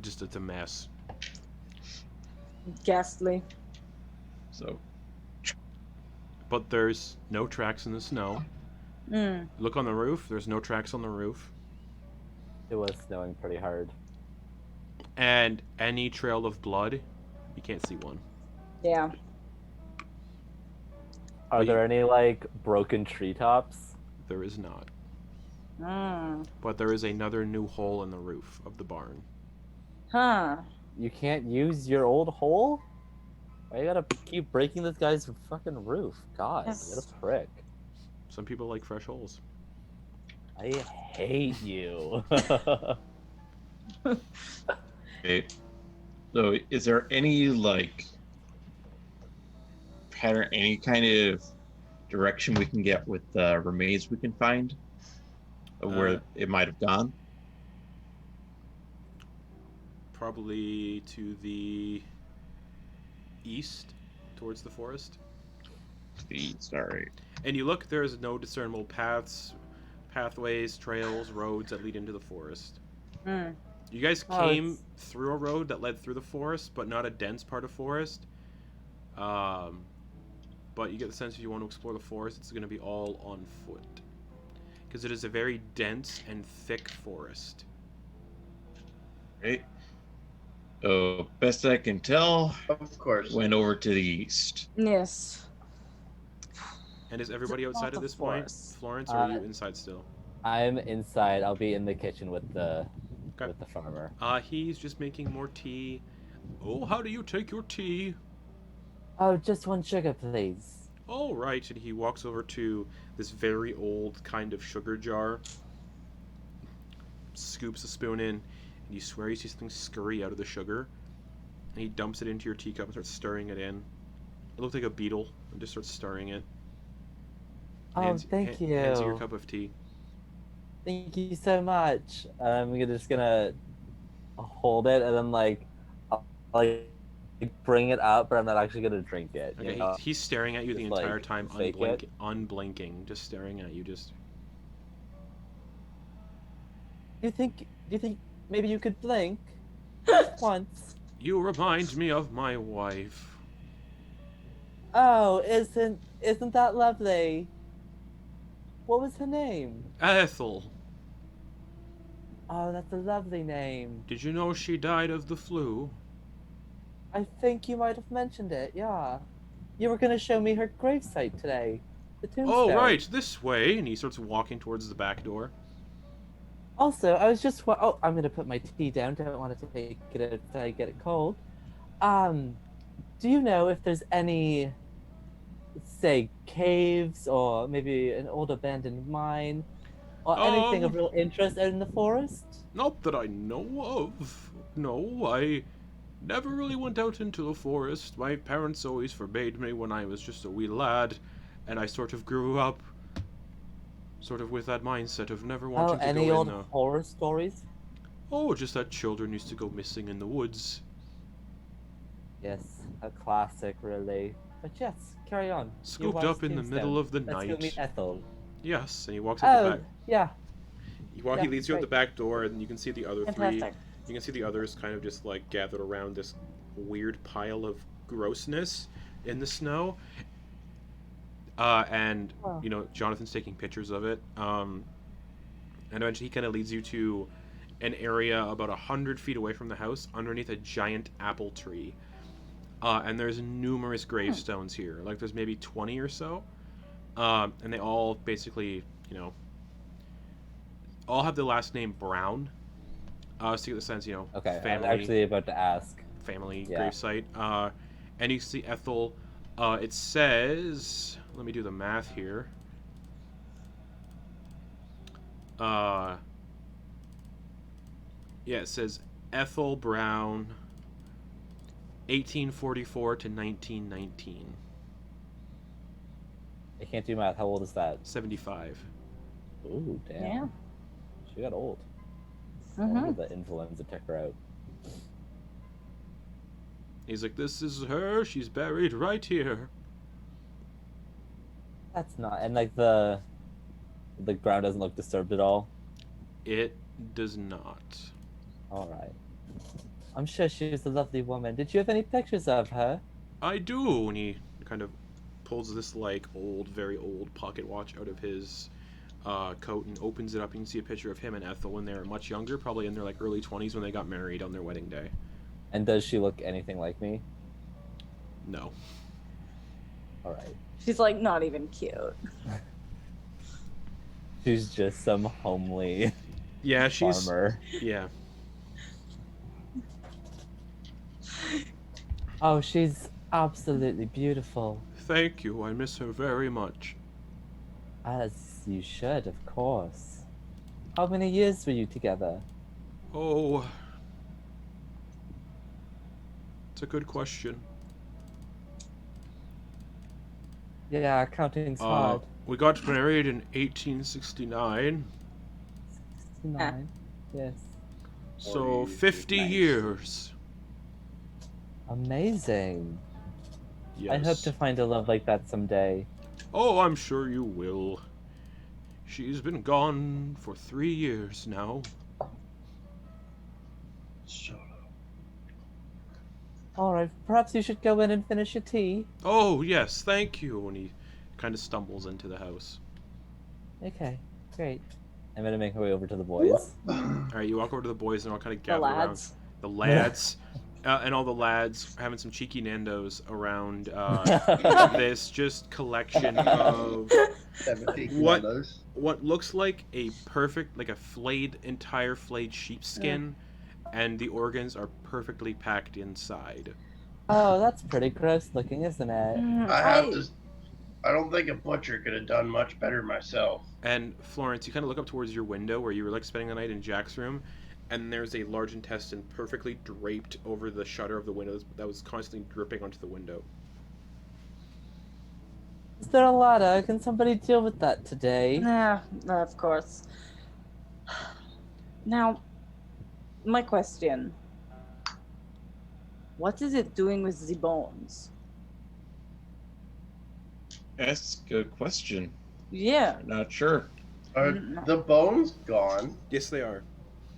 Just it's a mess. Ghastly. So But there's no tracks in the snow. Mm. Look on the roof. There's no tracks on the roof. It was snowing pretty hard. And any trail of blood, you can't see one. Yeah. Are there any like broken treetops? There is not. Hmm. But there is another new hole in the roof of the barn. Huh. You can't use your old hole? Why you gotta keep breaking this guy's fucking roof? God, what Yes. a prick. Some people like fresh holes. I hate you. Okay. So, is there any like pattern, any kind of direction we can get with the remains we can find of where it might have gone? Probably to the east, towards the forest. Sorry. And you look, there is no discernible pathways, trails, roads that lead into the forest. Hmm. You guys Oh, came it's- through a road that led through the forest, but not a dense part of forest. But you get the sense if you want to explore the forest, it's going to be all on foot. Because it is a very dense and thick forest. Right. So, best I can tell, Of course. went over to the east. Yes. And is everybody Is it outside not at the this point? forest? Florence, or are you inside still? I'm inside. I'll be in the kitchen with the Okay. farmer. He's just making more tea. Oh, how do you take your tea? Oh, just one sugar, please. All right, and he walks over to this very old kind of sugar jar, scoops a spoon in, and you swear you see something scurry out of the sugar, and he dumps it into your teacup and starts stirring it in. It looked like a beetle, and just starts stirring it. Oh, thank you. Hands you your cup of tea. Thank you so much. I'm just gonna hold it and then like, I'll, like bring it up, but I'm not actually gonna drink it. Okay, You know? he's staring at you the Just, like, entire time, fake it. unblinking, just staring at you. Just Do you think maybe you could blink once? you remind me of my wife. Oh, isn't that lovely? What was her name? Ethel, Oh, that's a lovely name. did you know she died of the flu? I think you might have mentioned it, yeah. You were gonna show me her gravesite today. The tombstone. Oh, right, this way. And he starts walking towards the back door. Also, I was just oh, I'm gonna put my tea down. Don't want to take it if I get it cold. Do you know if there's any, say, caves or maybe an old abandoned mine or anything of real interest out in the forest? Not that I know of. No, I never really went out into the forest. My parents always forbade me when I was just a wee lad, and I sort of grew up sort of with that mindset of never wanting to Any go old in the... horror stories? Oh, just that children used to go missing in the woods. Yes, a classic, really. But yes, carry on. Scooped up in the middle of the Let's go night. meet Ethel. Yes, and he walks out the Oh, back. yeah. He yeah, leads you out the great. back door, and you can see the other three. Fantastic. You can see the others kind of just like gathered around this weird pile of grossness in the snow. And Wow. you know, Jonathan's taking pictures of it. And eventually, he kind of leads you to an area about 100 feet away from the house, underneath a giant apple tree. And there's numerous gravestones here. Like there's maybe 20 or so. And they all basically, you know, all have the last name Brown. So you get the sense, you know, Okay, family, I'm actually about to ask. family Yeah. gravesite. And you see Ethel. It says, let me do the math here. Yeah, it says Ethel Brown, 1844 to 1919. I can't do math. How old is that? 75. Ooh, damn. Yeah. She got old. Mhm. Wonder the influenza took her out. He's like, this is her. She's buried right here. That's not, and like the ground doesn't look disturbed at all. It does not. All right. I'm sure she was a lovely woman. Did you have any pictures of her? I do. And he kind of pulls this like old, very old pocket watch out of his coat and opens it up. You can see a picture of him and Ethel when they were much younger, probably in their like early 20s when they got married on their wedding day. And does she look anything like me? No. All right. She's like not even cute. She's just some homely Yeah, she's farmer. yeah. Oh, she's absolutely beautiful. Thank you. I miss her very much. As you should, of course. How many years were you together? Oh, it's a good question. Yeah, counting's hard. We got married in 1869, 69. Yes. so 40, 50 nice. years. Amazing. Yes. I hope to find a love like that someday. Oh, I'm sure you will. She's been gone for 3 years now. So, All right, perhaps you should go in and finish your tea. Oh, yes, thank you. And he kind of stumbles into the house. Okay, great. I'm gonna make my way over to the boys. All right, you walk over to the boys and all kind of The gather around. lads. The lads. And all the lads having some cheeky Nandos around this just collection of 17 What? kilos. what looks like a perfect, like a entire flayed sheepskin, and the organs are perfectly packed inside. Oh, that's pretty gross looking, isn't it? I don't think a butcher could have done much better myself. And Florence, you kind of look up towards your window where you were like spending the night in Jack's room, and there's a large intestine perfectly draped over the shutter of the window that was constantly dripping onto the window. Is there a ladder? Can somebody deal with that today? Yeah, of course. Now, my question. What is it doing with the bones? That's a good question. Yeah. Not sure. Are Mm. the bones gone? Yes, they are.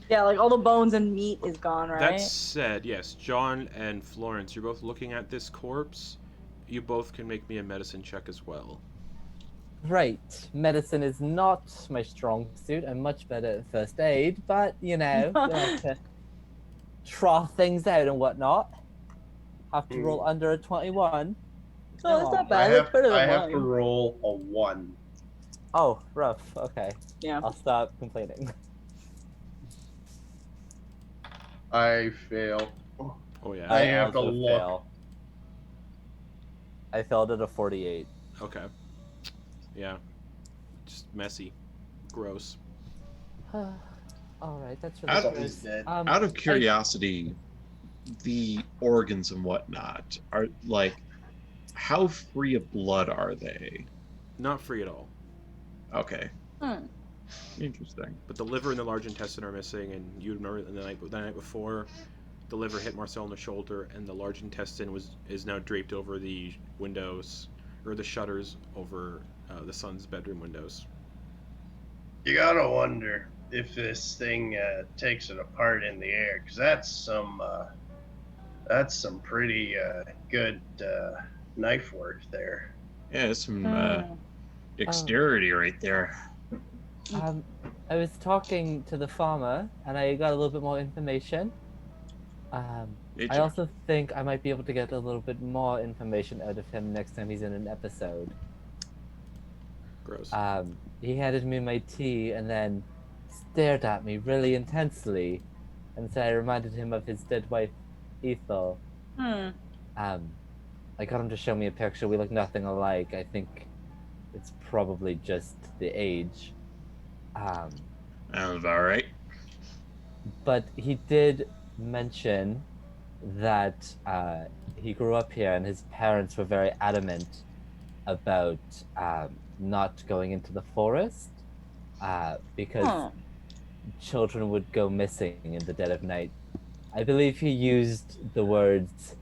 Yeah, like all the bones and meat is gone, right? That said, yes, John and Florence, you're both looking at this corpse. You both can make me a medicine check as well. Right. Medicine is not my strong suit. I'm much better at first aid, but you know, you have to trough things out and whatnot. Have to roll under a 21. Oh, that's not I bad. That's better than have mine. to roll a 1. Oh, rough. Okay. Yeah. I'll stop complaining. I fail. Oh yeah. I have to also look. fail. I failed at a 48. Okay. Yeah. Just messy. Gross. All right, that's Out really of- gross. dead. Out of curiosity, the organs and whatnot are like, how free of blood are they? Not free at all. Okay, Hmm. interesting. But the liver and the large intestine are missing, and you remember the night before, the liver hit Marcel in the shoulder, and the large intestine is now draped over the windows, or the shutters over the son's bedroom windows. You gotta wonder if this thing takes it apart in the air, because that's some pretty good knife work there. Yeah, there's some Hmm. dexterity right there. I was talking to the farmer, and I got a little bit more information. Did I you? also think I might be able to get a little bit more information out of him next time he's in an episode. Gross. He handed me my tea and then stared at me really intensely, and said I reminded him of his dead wife, Ethel. Hmm. I got him to show me a picture. We look nothing alike. I think it's probably just the age. Sounds about right. But he did mention that he grew up here and his parents were very adamant about not going into the forest because Huh. children would go missing in the dead of night. I believe he used the words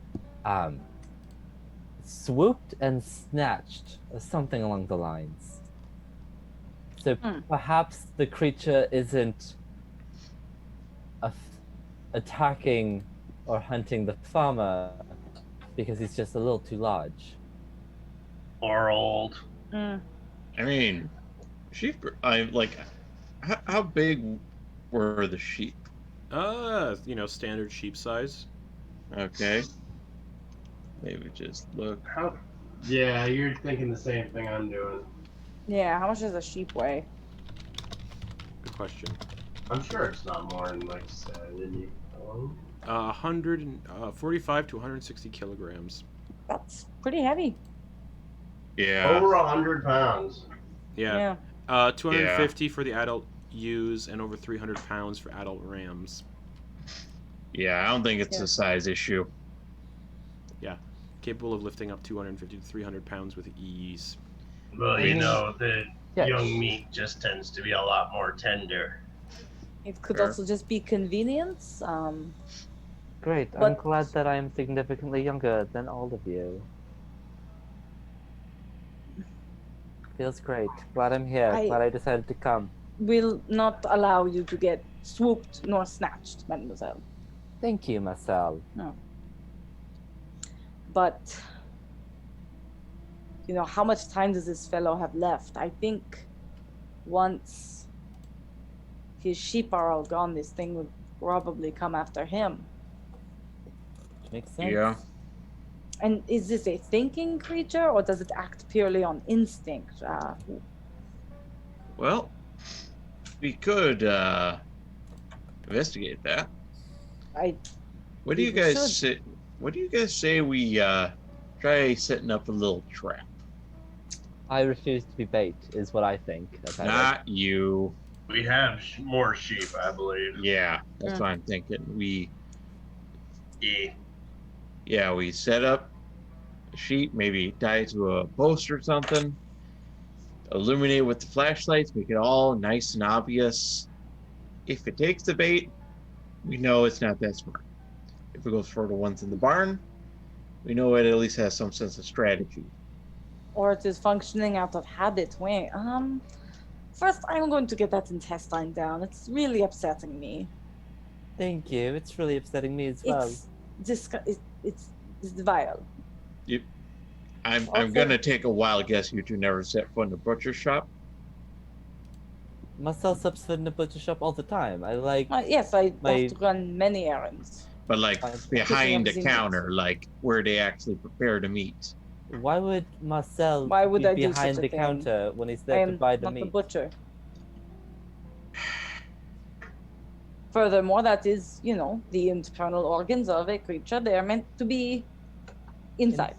swooped and snatched, or something along the lines. So perhaps the creature isn't attacking or hunting the farmer because he's just a little too large. Or old. Hmm. I mean, sheep. I like. How big were the sheep? Standard sheep size. Okay. Maybe just look. Yeah, you're thinking the same thing I'm doing. Yeah, how much does a sheep weigh? Good question. I'm sure it's not more than like 70. 145 to 160 kilograms. That's pretty heavy. Yeah. Over 100 pounds. Yeah. 250 for the adult ewes and over 300 pounds for adult rams. Yeah, I don't think it's a size issue. Capable of lifting up 250 to 300 pounds with ease. Well, you know, the Yeah. young meat just tends to be a lot more tender. It could Fair. also just be convenience. Great. I'm But- glad that I am significantly younger than all of you. Feels great. Glad I'm here. Glad I decided to come. Will not allow you to get swooped nor snatched, mademoiselle. Thank you, Marcel. But, you know, how much time does this fellow have left? I think once his sheep are all gone, this thing would probably come after him. Makes sense. Yeah. And is this a thinking creature, or does it act purely on instinct? Well, we could investigate that. What do you We guys should. say? What do you guys say we try setting up a little trap? I refuse to be bait, is what I think. about it. Not you. We have more sheep, I believe. Yeah, that's what I'm thinking. Yeah. We set up a sheet, maybe tie it to a post or something. Illuminate with the flashlights, make it all nice and obvious. If it takes the bait, we know it's not that smart. If it goes for the ones in the barn, we know it at least has some sense of strategy. Or it is functioning out of habit. Wait, first I'm going to get that intestine down. It's really upsetting me. Thank you. It's really upsetting me as well. It's vile. I'm Also- gonna take a wild guess you two never set foot in the butcher shop. Marcel subs foot in the butcher shop all the time. I like. Yes, I My- have to run many errands. But like Fine. behind the Picking up counter, like where they actually prepare the meat. Why would Marcel Why would be I do behind such the a thing? counter when he's I there to am buy the not the meat? butcher. Furthermore, that is, you know, the internal organs of a creature. They are meant to be inside.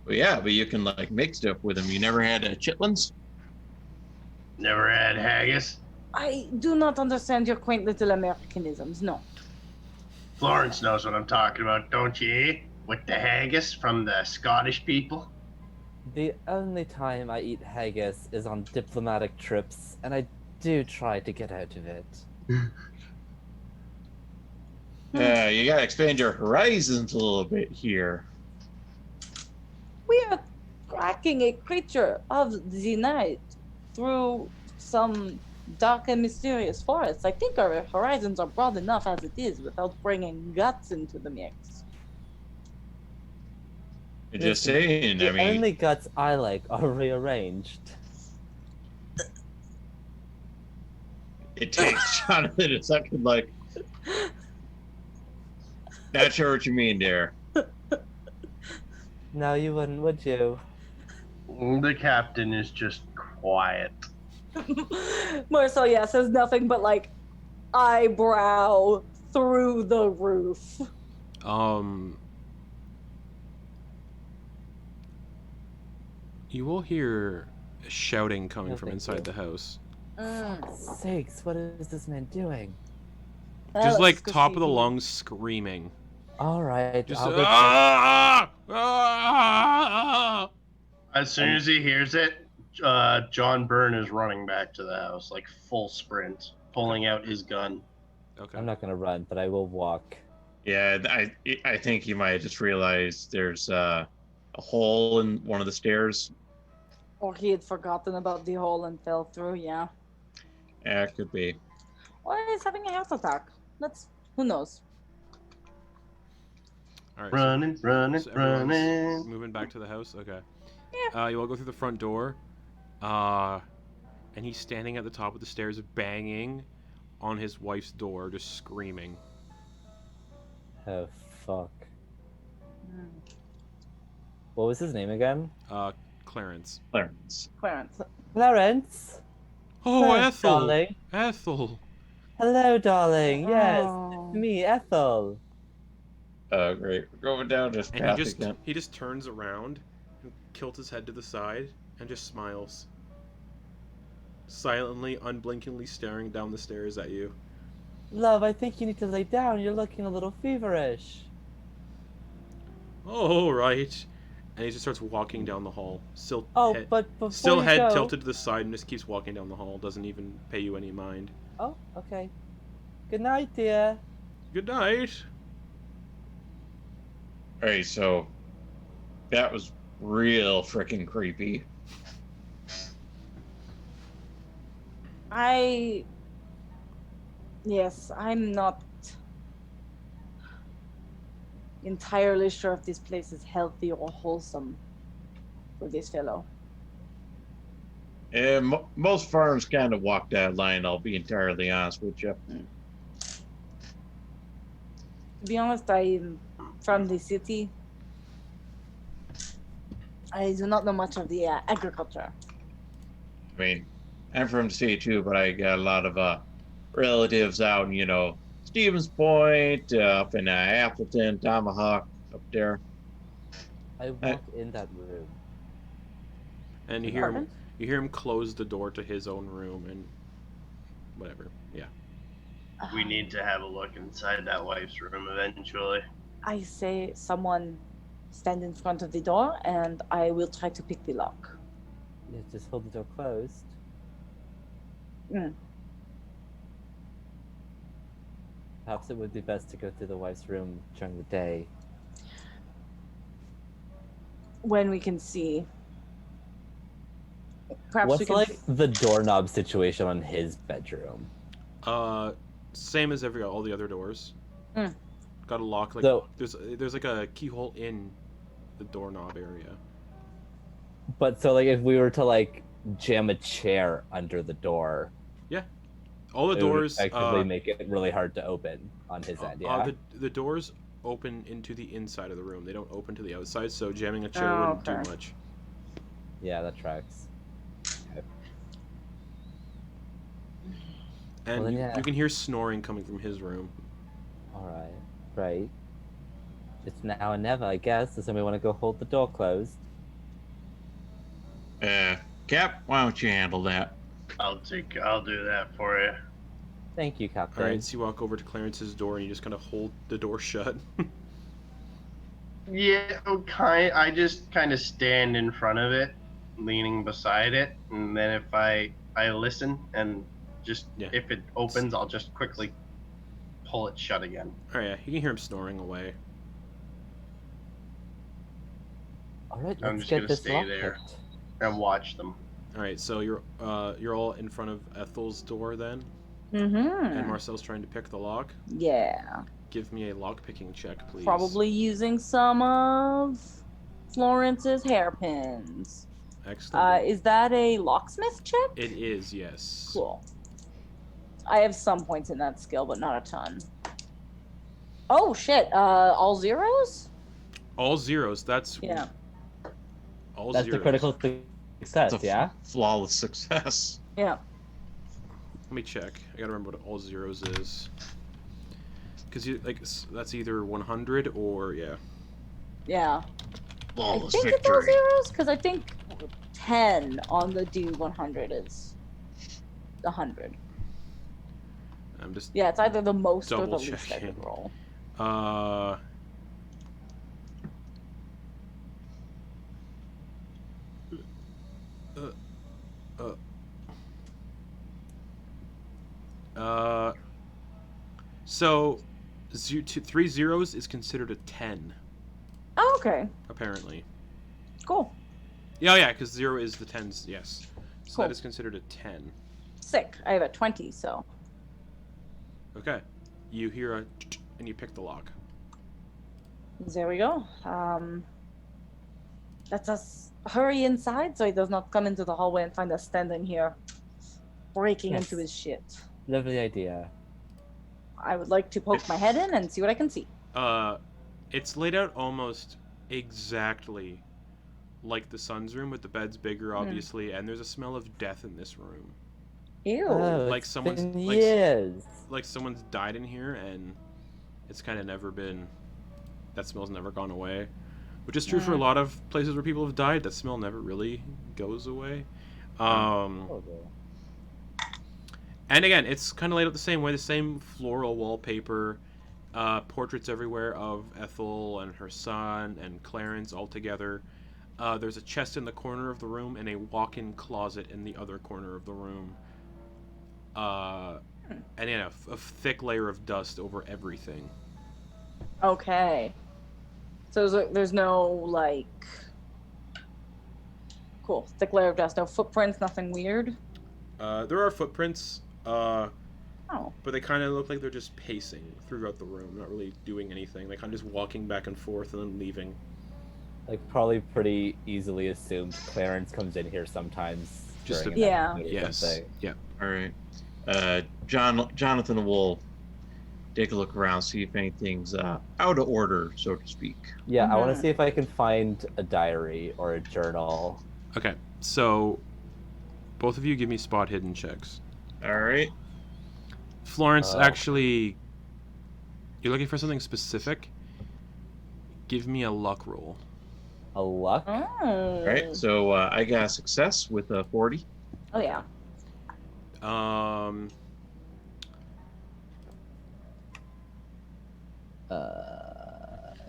Well, yeah, but you can like make stuff with them. You never had chitlins? Never had haggis. I do not understand your quaint little Americanisms. No. Florence knows what I'm talking about, don't you? With the haggis from the Scottish people. The only time I eat haggis is on diplomatic trips, and I do try to get out of it. You gotta expand your horizons a little bit here. We are tracking a creature of the night through some dark and mysterious forests. I think our horizons are broad enough as it is without bringing guts into the mix. I'm just Listen, saying, The I mean, only guts I like are rearranged. it takes Jonathan a second, like, not sure what you mean there. No, you wouldn't, would you? The captain is just quiet. Marcel, yeah, says nothing but like eyebrow through the roof. You will hear shouting coming No, from thank inside you. the house. Sakes, what is this man doing? Just Let's like go top see of the who- lungs screaming. All right, Just I'll go check. As soon as he hears it, John Byrne is running back to the house, like full sprint, pulling out his gun. Okay. I'm not gonna run, but I will walk. Yeah, I think you might have just realized there's a hole in one of the stairs. Or he had forgotten about the hole and fell through, yeah. Yeah, it could be. Or he's having a heart attack. Who knows? All right. Running, So everyone's running. moving back to the house. Okay. Yeah. You all go through the front door. And he's standing at the top of the stairs, banging on his wife's door, just screaming. Oh fuck. What was his name again? Clarence. Clarence. Clarence. Clarence. Oh, Clarence, Ethel. darling. Ethel. Hello, darling. Yes, Oh. it's me, Ethel. Great. We're going down this And path again. he just turns around and tilts his head to the side and just smiles. Silently, unblinkingly staring down the stairs at you. Love, I think you need to lay down. You're looking a little feverish. Oh, right. And he just starts walking down the hall. Still But before still you head go... tilted to the side and just keeps walking down the hall. Doesn't even pay you any mind. Oh, okay. Good night, dear. Good night. Alright, so that was real freaking creepy. Yes, I'm not entirely sure if this place is healthy or wholesome for this fellow. And most farms kind of walk that line, I'll be entirely honest with you. To be honest, I'm from the city. I do not know much of the agriculture. I mean, I'm from the city too, but I got a lot of relatives out in, Stevens Point, up in Appleton, Tomahawk, up there. I walked in that room. And you hear him close the door to his own room and whatever. Yeah. We need to have a look inside that wife's room eventually. I say someone stand in front of the door and I will try to pick the lock. Yeah, just hold the door closed. Perhaps it would be best to go to the wife's room during the day. When we can see. Perhaps we What's can like the doorknob situation on his bedroom? Same as all the other doors. Got a lock. Like So- there's like a keyhole in the doorknob area. But so like if we were to like jam a chair under the door, All the it doors would effectively make it really hard to open on his end. Yeah. the doors open into the inside of the room. They don't open to the outside, so jamming a chair Oh, wouldn't okay. do much. Yeah, that tracks. And Well, then, you, yeah. you can hear snoring coming from his room. All right. Right. It's now or never, I guess. Does somebody want to go hold the door closed? Cap, why don't you handle that? I'll do that for you. Thank you, Captain. All right, so you walk over to Clarence's door and you just kind of hold the door shut. Yeah, I just kind of stand in front of it, leaning beside it, and then if I listen and just if it opens, I'll just quickly pull it shut again. Oh yeah, you can hear him snoring away. All right, I'm let's just get gonna this stay lock there. picked. And watch them. All right, so you're all in front of Ethel's door then, Mm-hmm. and Marcel's trying to pick the lock. Yeah. Give me a lock picking check, please. Probably using some of Florence's hairpins. Excellent. Is that a locksmith check? It is, yes. Cool. I have some points in that skill, but not a ton. Oh shit! All zeros? All zeros. That's Yeah. all That's zeros. the critical success, It's a yeah? flawless success. Yeah. Let me check. I gotta remember what all zeros is. Because that's either 100 or yeah. Yeah. Flawless I think it's all victory. zeros because I think 10 on the D100 is 100. I'm just Yeah, it's either the most or the Double least I checking. could roll. So 3 zeros is considered a 10 Oh, okay. apparently. Cool. Yeah, because 0 is the 10s. Yes, so Cool. that is considered a 10. Sick. I have a 20, so. Okay, you hear a and you pick the lock. There we go. Let us hurry inside so he does not come into the hallway and find us standing here, breaking Yes. into his shit. Lovely idea. I would like to poke my head in and see what I can see. It's laid out almost exactly like the son's room, but the bed's bigger, obviously, and there's a smell of death in this room. Ew. Like it's someone's been like years. like someone's died in here, and it's kind of never been. That smell's never gone away, which is true for a lot of places where people have died. That smell never really goes away. Oh, And again, it's kind of laid out the same way, the same floral wallpaper, portraits everywhere of Ethel and her son and Clarence all together. There's a chest in the corner of the room and a walk-in closet in the other corner of the room. And yeah, a thick layer of dust over everything. Okay. So there's no, like... Cool. Thick layer of dust. No footprints, nothing weird? There are footprints, Oh. but they kind of look like they're just pacing throughout the room, not really doing anything. They kind of just walking back and forth and then leaving. like probably pretty easily assumed Clarence comes in here sometimes. Just during to- an Yeah. episode or Yes. something. Yeah. All right. Jonathan will take a look around, see if anything's out of order, so to speak. Yeah, I want Mhm. to see if I can find a diary or a journal. Okay, so both of you give me spot hidden checks. All right. Florence, Oh. actually, you're looking for something specific? Give me a luck roll. A luck? Oh. All right. So I got a success with a 40. Oh, yeah.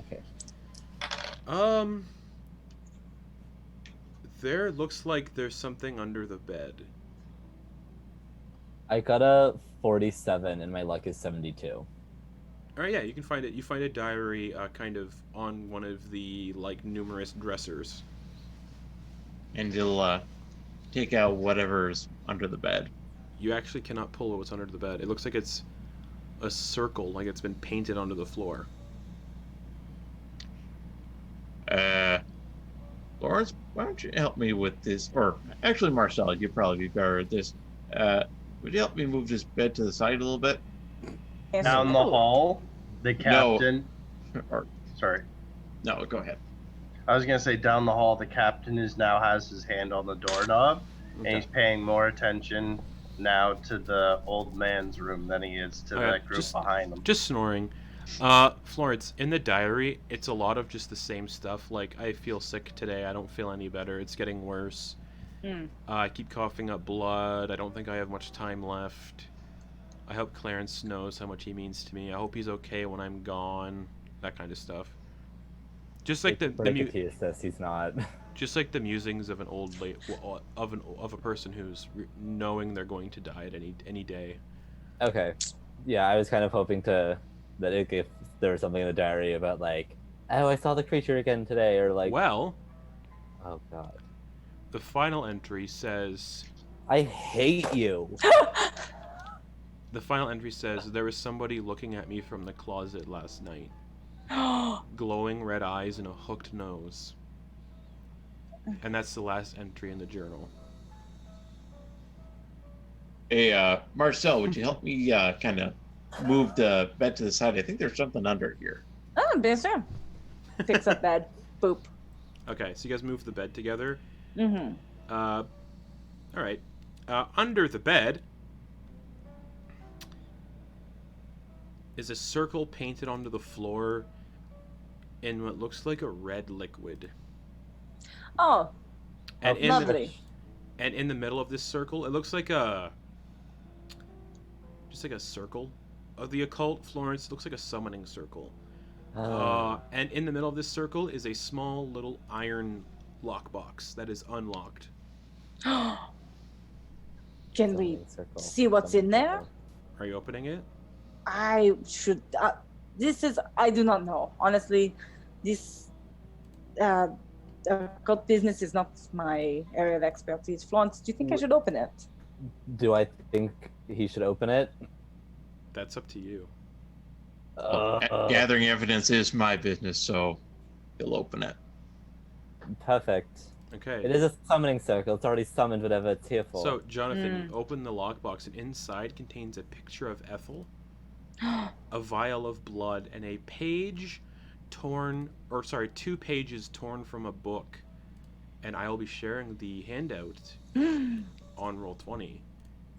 Okay. There looks like there's something under the bed. I got a 47 and my luck is 72. Alright, yeah, you can find it. You find a diary kind of on one of the, like, numerous dressers. And he'll take out whatever's under the bed. You actually cannot pull what's under the bed. It looks like it's a circle, like it's been painted onto the floor. Florence, why don't you help me with this? Or actually, Marcel, you'd probably be better at this. Would you help me move this bed to the side a little bit? Yes, Down the oh. hall, the captain. Or Sorry. no, go ahead. I was gonna say down the hall, the captain now has his hand on the doorknob, and he's paying more attention now to the old man's room than he is to Alright, that group just- behind him. Just snoring. Florence, in the diary, it's a lot of just the same stuff. Like, I feel sick today. I don't feel any better. It's getting worse. I keep coughing up blood. I don't think I have much time left. I hope Clarence knows how much he means to me. I hope he's okay when I'm gone. That kind of stuff. Just like the Break it to you, sis, he's not. just like the musings of an old of a person who's knowing they're going to die at any day. Okay. Yeah, I was kind of hoping that if there was something in the diary about like, oh, I saw the creature again today, or like, Well, oh god, the final entry says I hate you. the final entry says there was somebody looking at me from the closet last night. Glowing red eyes and a hooked nose. And that's the last entry in the journal. Hey, Marcel, would you help me kind of move the bed to the side? I think there's something under here. Oh, yes, sir. Picks up bed. Boop. Okay, so you guys move the bed together. Mm-hmm. All right. Under the bed is a circle painted onto the floor in what looks like a red liquid. Oh, And in lovely. and in the middle of this circle, it looks like a just like a circle of the occult. Florence, looks like a summoning circle. And in the middle of this circle is a small little iron lockbox that is unlocked. Can we see what's in there? Are you opening it? I should. I do not know. Honestly, this occult business is not my area of expertise. Florence, do you think I should open it? Do I think he should open it? That's up to you. Gathering evidence is my business, so he'll open it. Perfect. Okay. It is a summoning circle. It's already summoned whatever it's here for. So, Jonathan, you open the lockbox, and inside contains a picture of Ethel, a vial of blood, and a page two pages torn from a book and I will be sharing the handout on Roll20.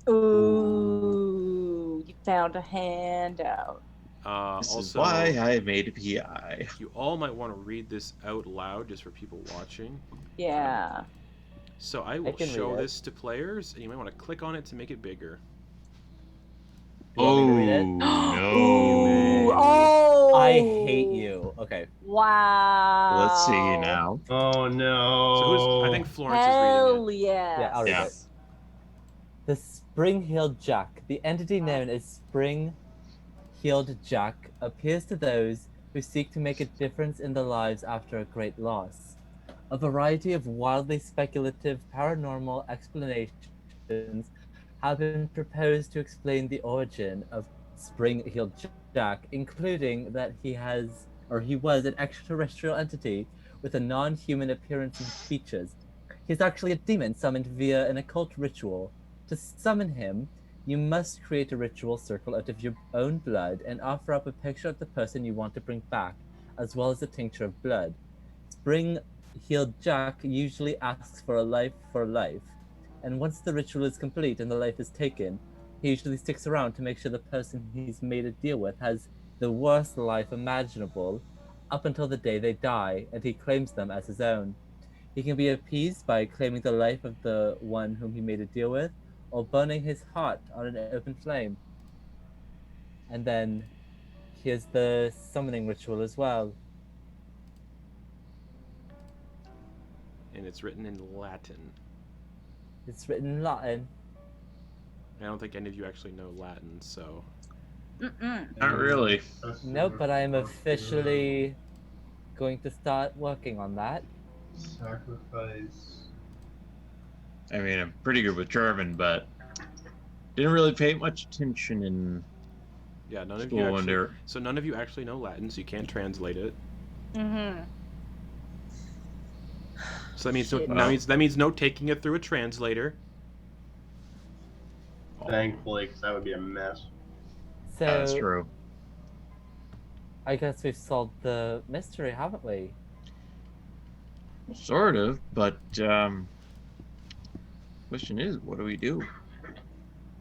Ooh, you found a handout. This Also, is why I made a PI. you all might want to read this out loud just for people watching. Yeah. So I will can read show it. this to players, and you might want to click on it to make it bigger. You want me to read it? no. Ooh, oh. I hate you. Okay. Wow. Let's see now. Oh no. So I think Florence is reading Hell it. yes. Yeah, I'll read Yeah. it. The Spring-Heeled Jack, the entity known as Spring-Heeled Jack, appears to those who seek to make a difference in their lives after a great loss. A variety of wildly speculative paranormal explanations have been proposed to explain the origin of Spring-Heeled Jack, including that he was an extraterrestrial entity with a non-human appearance and features. He's actually a demon summoned via an occult ritual. To summon him, you must create a ritual circle out of your own blood and offer up a picture of the person you want to bring back, as well as a tincture of blood. Spring-Heeled Jack usually asks for a life for life, and once the ritual is complete and the life is taken, he usually sticks around to make sure the person he's made a deal with has the worst life imaginable up until the day they die, and he claims them as his own. He can be appeased by claiming the life of the one whom he made a deal with, or burning his heart on an open flame. And then here's the summoning ritual as well. And it's written in Latin. It's written in Latin. I don't think any of you actually know Latin, so... Mm-mm. Not really. Nope, but I am officially going to start working on that. Sacrifice. I mean, I'm pretty good with German, but didn't really pay much attention in Yeah, none of you school when actually... they're. So none of you actually know Latin, so you can't translate it. Mm-hmm. So that means Shit. that means no taking it through a translator. Thankfully, because that would be a mess. So That's true. I guess we've solved the mystery, haven't we? Sort of, but question is, what do we do?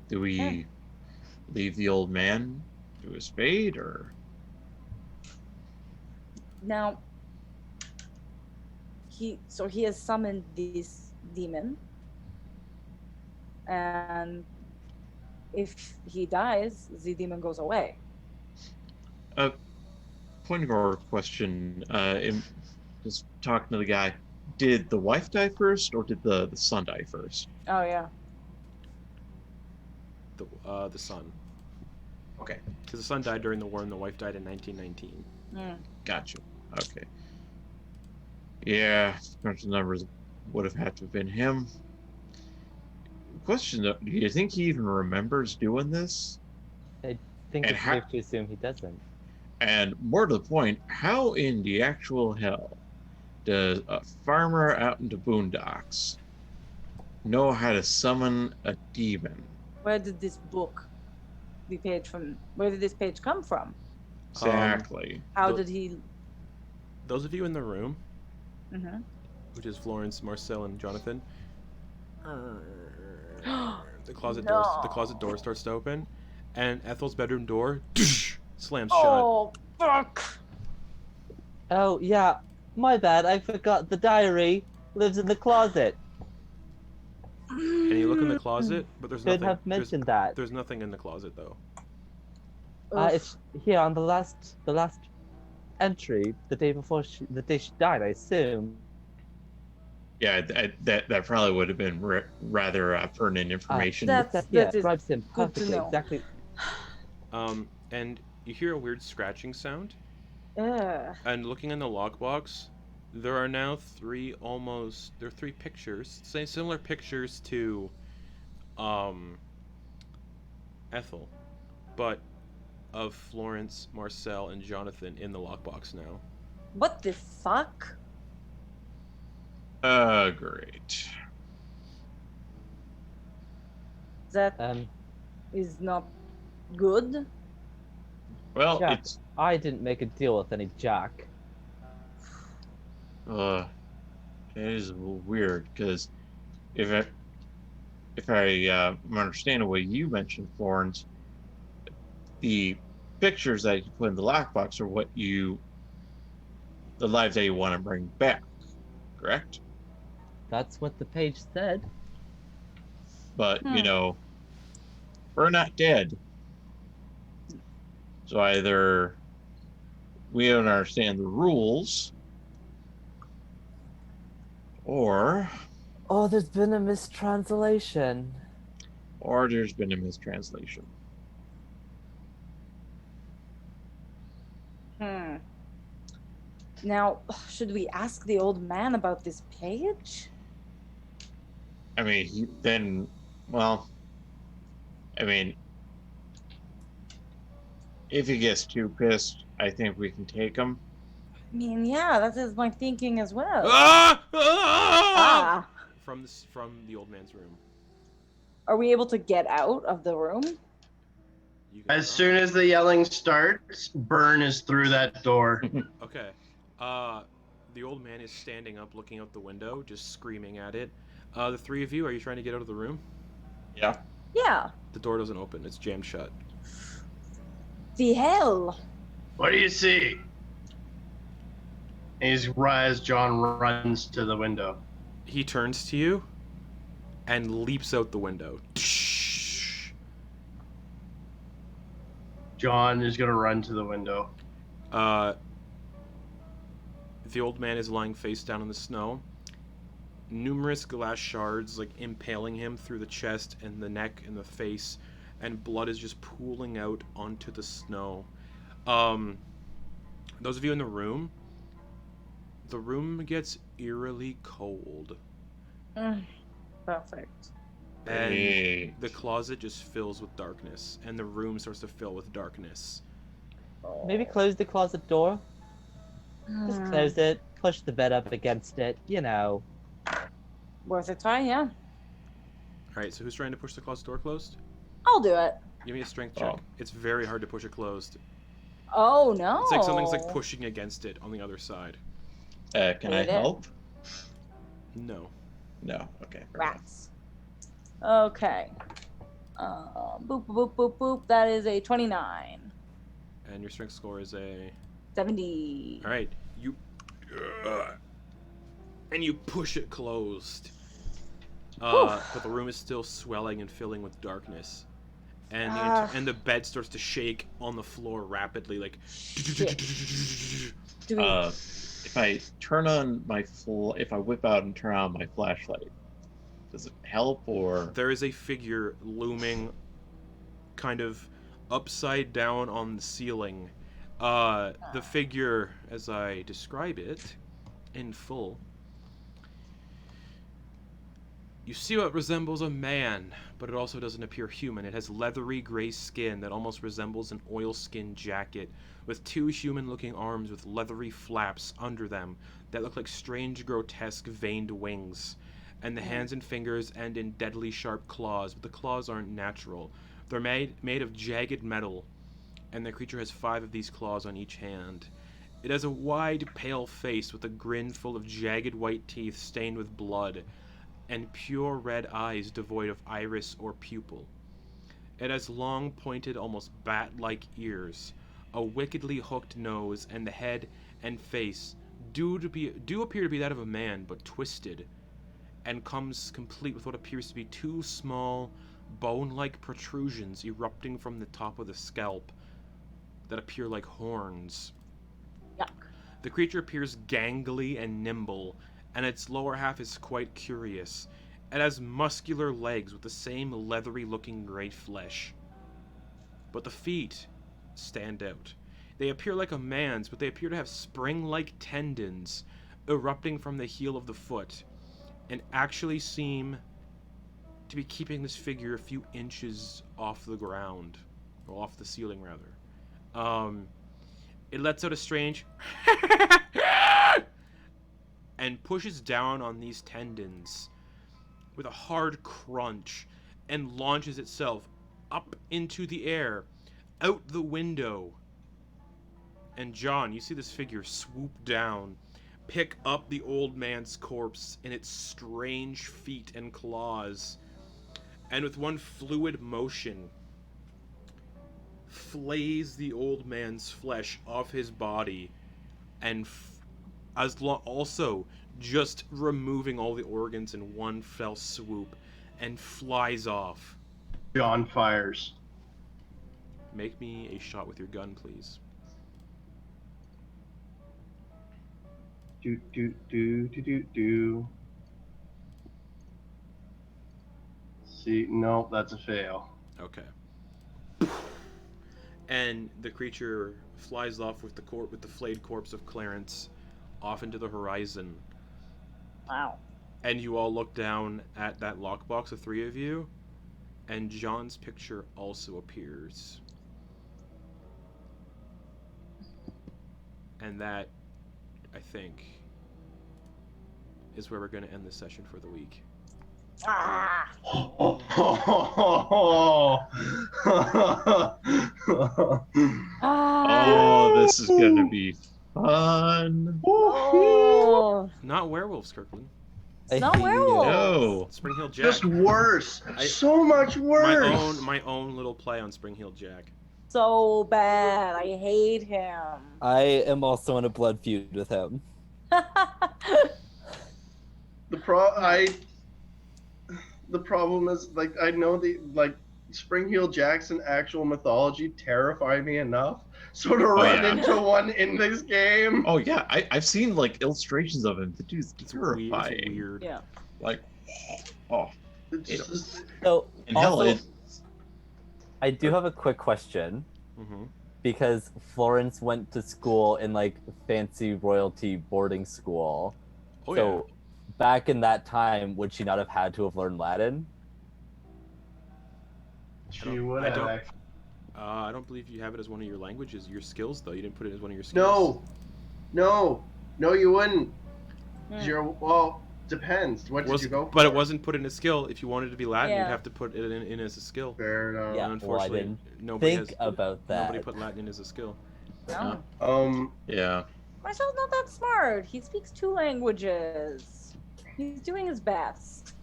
Do we leave the old man to his fate, or Now, he has summoned this demon, and if he dies, the demon goes away. point of our question? Just talking to the guy, did the wife die first, or did the son die first? Oh yeah. The son. Okay, Because the son died during the war and the wife died in 1919. Mm. gotcha. Okay. Yeah, crunch the numbers would have had to have been him. Question: do you think he even remembers doing this? I think And it's how- safe to assume he doesn't. And more to the point, how in the actual hell does a farmer out in the boondocks know how to summon a demon? Where did this page come from? Exactly. How The- did he? Those of you in the room, Mm-hmm. which is Florence, Marcel, and Jonathan, the closet door starts to open, and Ethel's bedroom door slams shut. Oh fuck! Oh yeah, my bad. I forgot the diary lives in the closet. And you look in the closet, but there's Should nothing. have mentioned that. There's nothing in the closet though. It's here on the last entry, the day she died, I assume. Yeah, that probably would have been rather pertinent information. That That is describes him good to perfectly. know. Exactly. And you hear a weird scratching sound, Ugh. and looking in the lockbox, there are now three pictures, similar pictures to, Ethel, but of Florence, Marcel, and Jonathan in the lockbox now. What the fuck? Great. That Um, is not good. Well, Jack. it's I didn't make a deal with any Jack. It is a little weird because if I understand what you mentioned, Florence, the pictures that you put in the lockbox are the lives that you want to bring back, correct? That's what the page said. But we're not dead. So either we don't understand the rules, or Oh, there's been a mistranslation. there's been a mistranslation. Now, should we ask the old man about this page? I mean, if he gets too pissed, I think we can take him. I mean, yeah, that is my thinking as well. Ah! Ah, From the old man's room. are we able to get out of the room? You can As try. soon as the yelling starts, Byrne is through that door. Okay. The old man is standing up, looking out the window, just screaming at it. The three of you, are you trying to get out of the room? Yeah. Yeah. The door doesn't open. It's jammed shut. The hell? What do you see? As John runs to the window. He turns to you and leaps out the window. John is going to run to the window. The old man is lying face down in the snow. Numerous glass shards impaling him through the chest and the neck and the face, and blood is just pooling out onto the snow. Those of you in the room gets eerily cold. Perfect. And Great. the closet just fills with darkness, and the room starts to fill with darkness. Maybe close the closet door. Just close it. Push the bed up against it. Worth a try, yeah. Alright, so who's trying to push the closet door closed? I'll do it. Give me a strength check. Oh. It's very hard to push it closed. Oh no. It's like something's pushing against it on the other side. Can I Hate it. help? No. No. Okay. Rats. Okay. Boop boop boop boop. That is a 29. And your strength score is a... 70. Alright, and you push it closed. But the room is still swelling and filling with darkness. And and the bed starts to shake on the floor rapidly, Do we... If I if I whip out and turn on my flashlight, does it help or? There is a figure looming kind of upside down on the ceiling. The figure, as I describe it in full, you see what resembles a man, but it also doesn't appear human. It has leathery gray skin that almost resembles an oilskin jacket, with two human-looking arms with leathery flaps under them that look like strange, grotesque, veined wings. And the hands and fingers end in deadly sharp claws, but the claws aren't natural. They're made of jagged metal, and the creature has 5 of these claws on each hand. It has a wide, pale face with a grin full of jagged white teeth stained with blood, and pure red eyes devoid of iris or pupil. It has long, pointed, almost bat-like ears, a wickedly hooked nose, and the head and face do appear to be that of a man, but twisted, and comes complete with what appears to be 2 small, bone-like protrusions erupting from the top of the scalp that appear like horns. Yuck. The creature appears gangly and nimble, and its lower half is quite curious. It has muscular legs with the same leathery-looking gray flesh. But the feet stand out. They appear like a man's, but they appear to have spring-like tendons erupting from the heel of the foot, and actually seem to be keeping this figure a few inches off the ground, or off the ceiling rather. It lets out a strange and pushes down on these tendons with a hard crunch and launches itself up into the air, out the window. And John, you see this figure swoop down, pick up the old man's corpse in its strange feet and claws, and with one fluid motion, flays the old man's flesh off his body, and also just removing all the organs in one fell swoop, and flies off. John fires. Make me a shot with your gun, please. Do. See, no, that's a fail. Okay. And the creature flies off with the flayed corpse of Clarence off into the horizon. Wow. And you all look down at that lockbox, the three of you, and John's picture also appears. And that, I think, is where we're going to end this session for the week. Ah. Oh, this is gonna be fun. Oh. Not werewolves, Kirkland. I not hate you. werewolves. No. Spring Heel Jack. Just worse. So much worse. My own little play on Spring Heel Jack. So bad. I hate him. I am also in a blood feud with him. The problem is, like, I know Spring Heel Jackson actual mythology terrify me enough, so to run into one in this game. Oh yeah, I've seen like illustrations of him. The dude's It's terrifying. weird. Yeah. Like, oh, It's It- just, So, and hell, also, it. I do have a quick question. Mm-hmm. Because Florence went to school in like fancy royalty boarding school. Oh, So back in that time, would she not have had to have learned Latin? she would I have. don't- Actually. I don't believe you have it as one of your languages. Your skills, though. You didn't put it as one of your skills. No, you wouldn't. Hmm. Well, depends. What did you go for? But it wasn't put in a skill. If you wanted to be Latin, Yeah. you'd have to put it in as a skill. Fair enough. Yeah. And unfortunately, well, I didn't nobody think has. about that. Nobody put Latin in as a skill. No. Yeah. Marcel's not that smart. He speaks 2 languages. He's doing his best.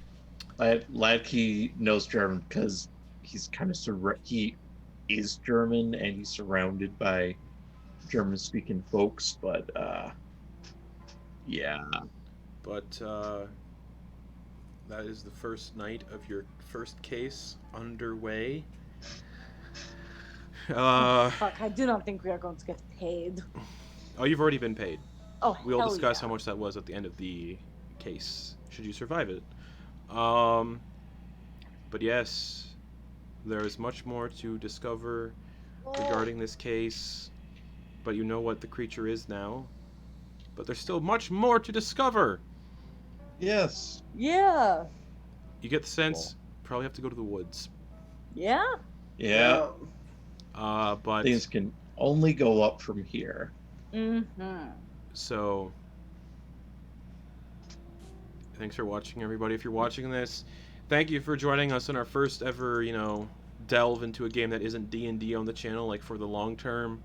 Ladke knows German because he's kind of he is German and he's surrounded by German-speaking folks. But yeah. But that is the first night of your first case underway. Fuck, I do not think we are going to get paid. Oh, you've already been paid. Oh, We'll hell discuss yeah. how much that was at the end of the case, should you survive it. But yes, there is much more to discover regarding this case. But you know what the creature is now. But there's still much more to discover. Yes. Yeah. You get the sense, probably have to go to the woods. Yeah. Yeah. But Things can only go up from here. Mm-hmm. so thanks for watching, everybody. If you're watching this, thank you for joining us on our first ever, delve into a game that isn't D&D on the channel, like for the long term.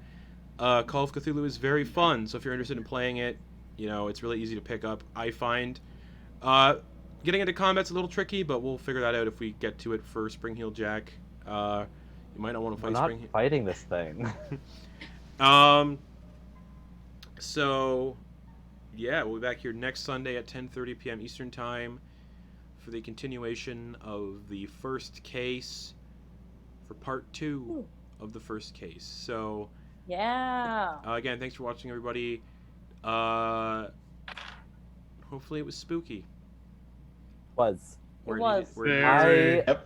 Call of Cthulhu is very fun, so if you're interested in playing it, it's really easy to pick up. I find getting into combat's a little tricky, but we'll figure that out if we get to it for Spring Heel Jack. You might not want to We're fight not Spring Heel. fighting this thing. So, yeah, we'll be back here next Sunday at 10:30 p.m. Eastern Time for the continuation of the first case, for part 2 of the first case. So, Yeah. again, thanks for watching, everybody. Hopefully it was spooky. Was. It was. Very. I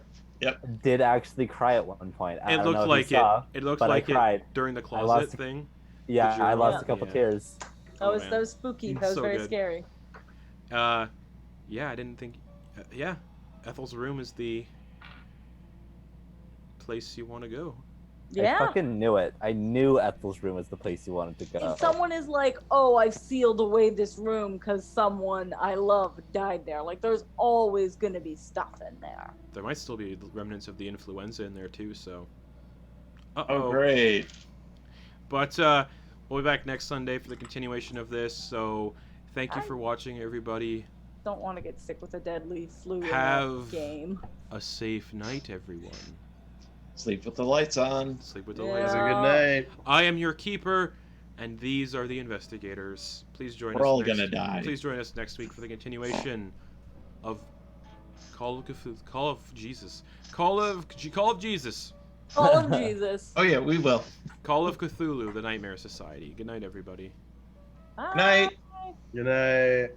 Yep. did actually cry at one point. I It don't looked know if like you saw, it looked but like I cried. it during the closet lost- thing. Yeah, Did you I lost laugh? a couple Yeah. tears. That was man. spooky. That was So very good. scary. Yeah, I didn't think. Yeah, Ethel's room is the place you want to go. Yeah. I fucking knew it. I knew Ethel's room was the place you wanted to go. If someone is like, oh, I've sealed away this room because someone I love died there, like, there's always going to be stuff in there. There might still be remnants of the influenza in there too. So. Oh, great. But we'll be back next Sunday for the continuation of this. So Thank you I- for watching, everybody. Don't want to get sick with a deadly flu in Have- that game. A safe night, everyone. Sleep with the lights on. Sleep with the Yeah. lights. Have a good night. I am your keeper, and these are the investigators. Please join us. We're all next- gonna die. Please join us next week for the continuation of Call of Jesus. Call of Jesus. All of Jesus. Oh yeah, we will. Call of Cthulhu, the Nightmare Society. Good night, everybody. Bye. Night. Good night.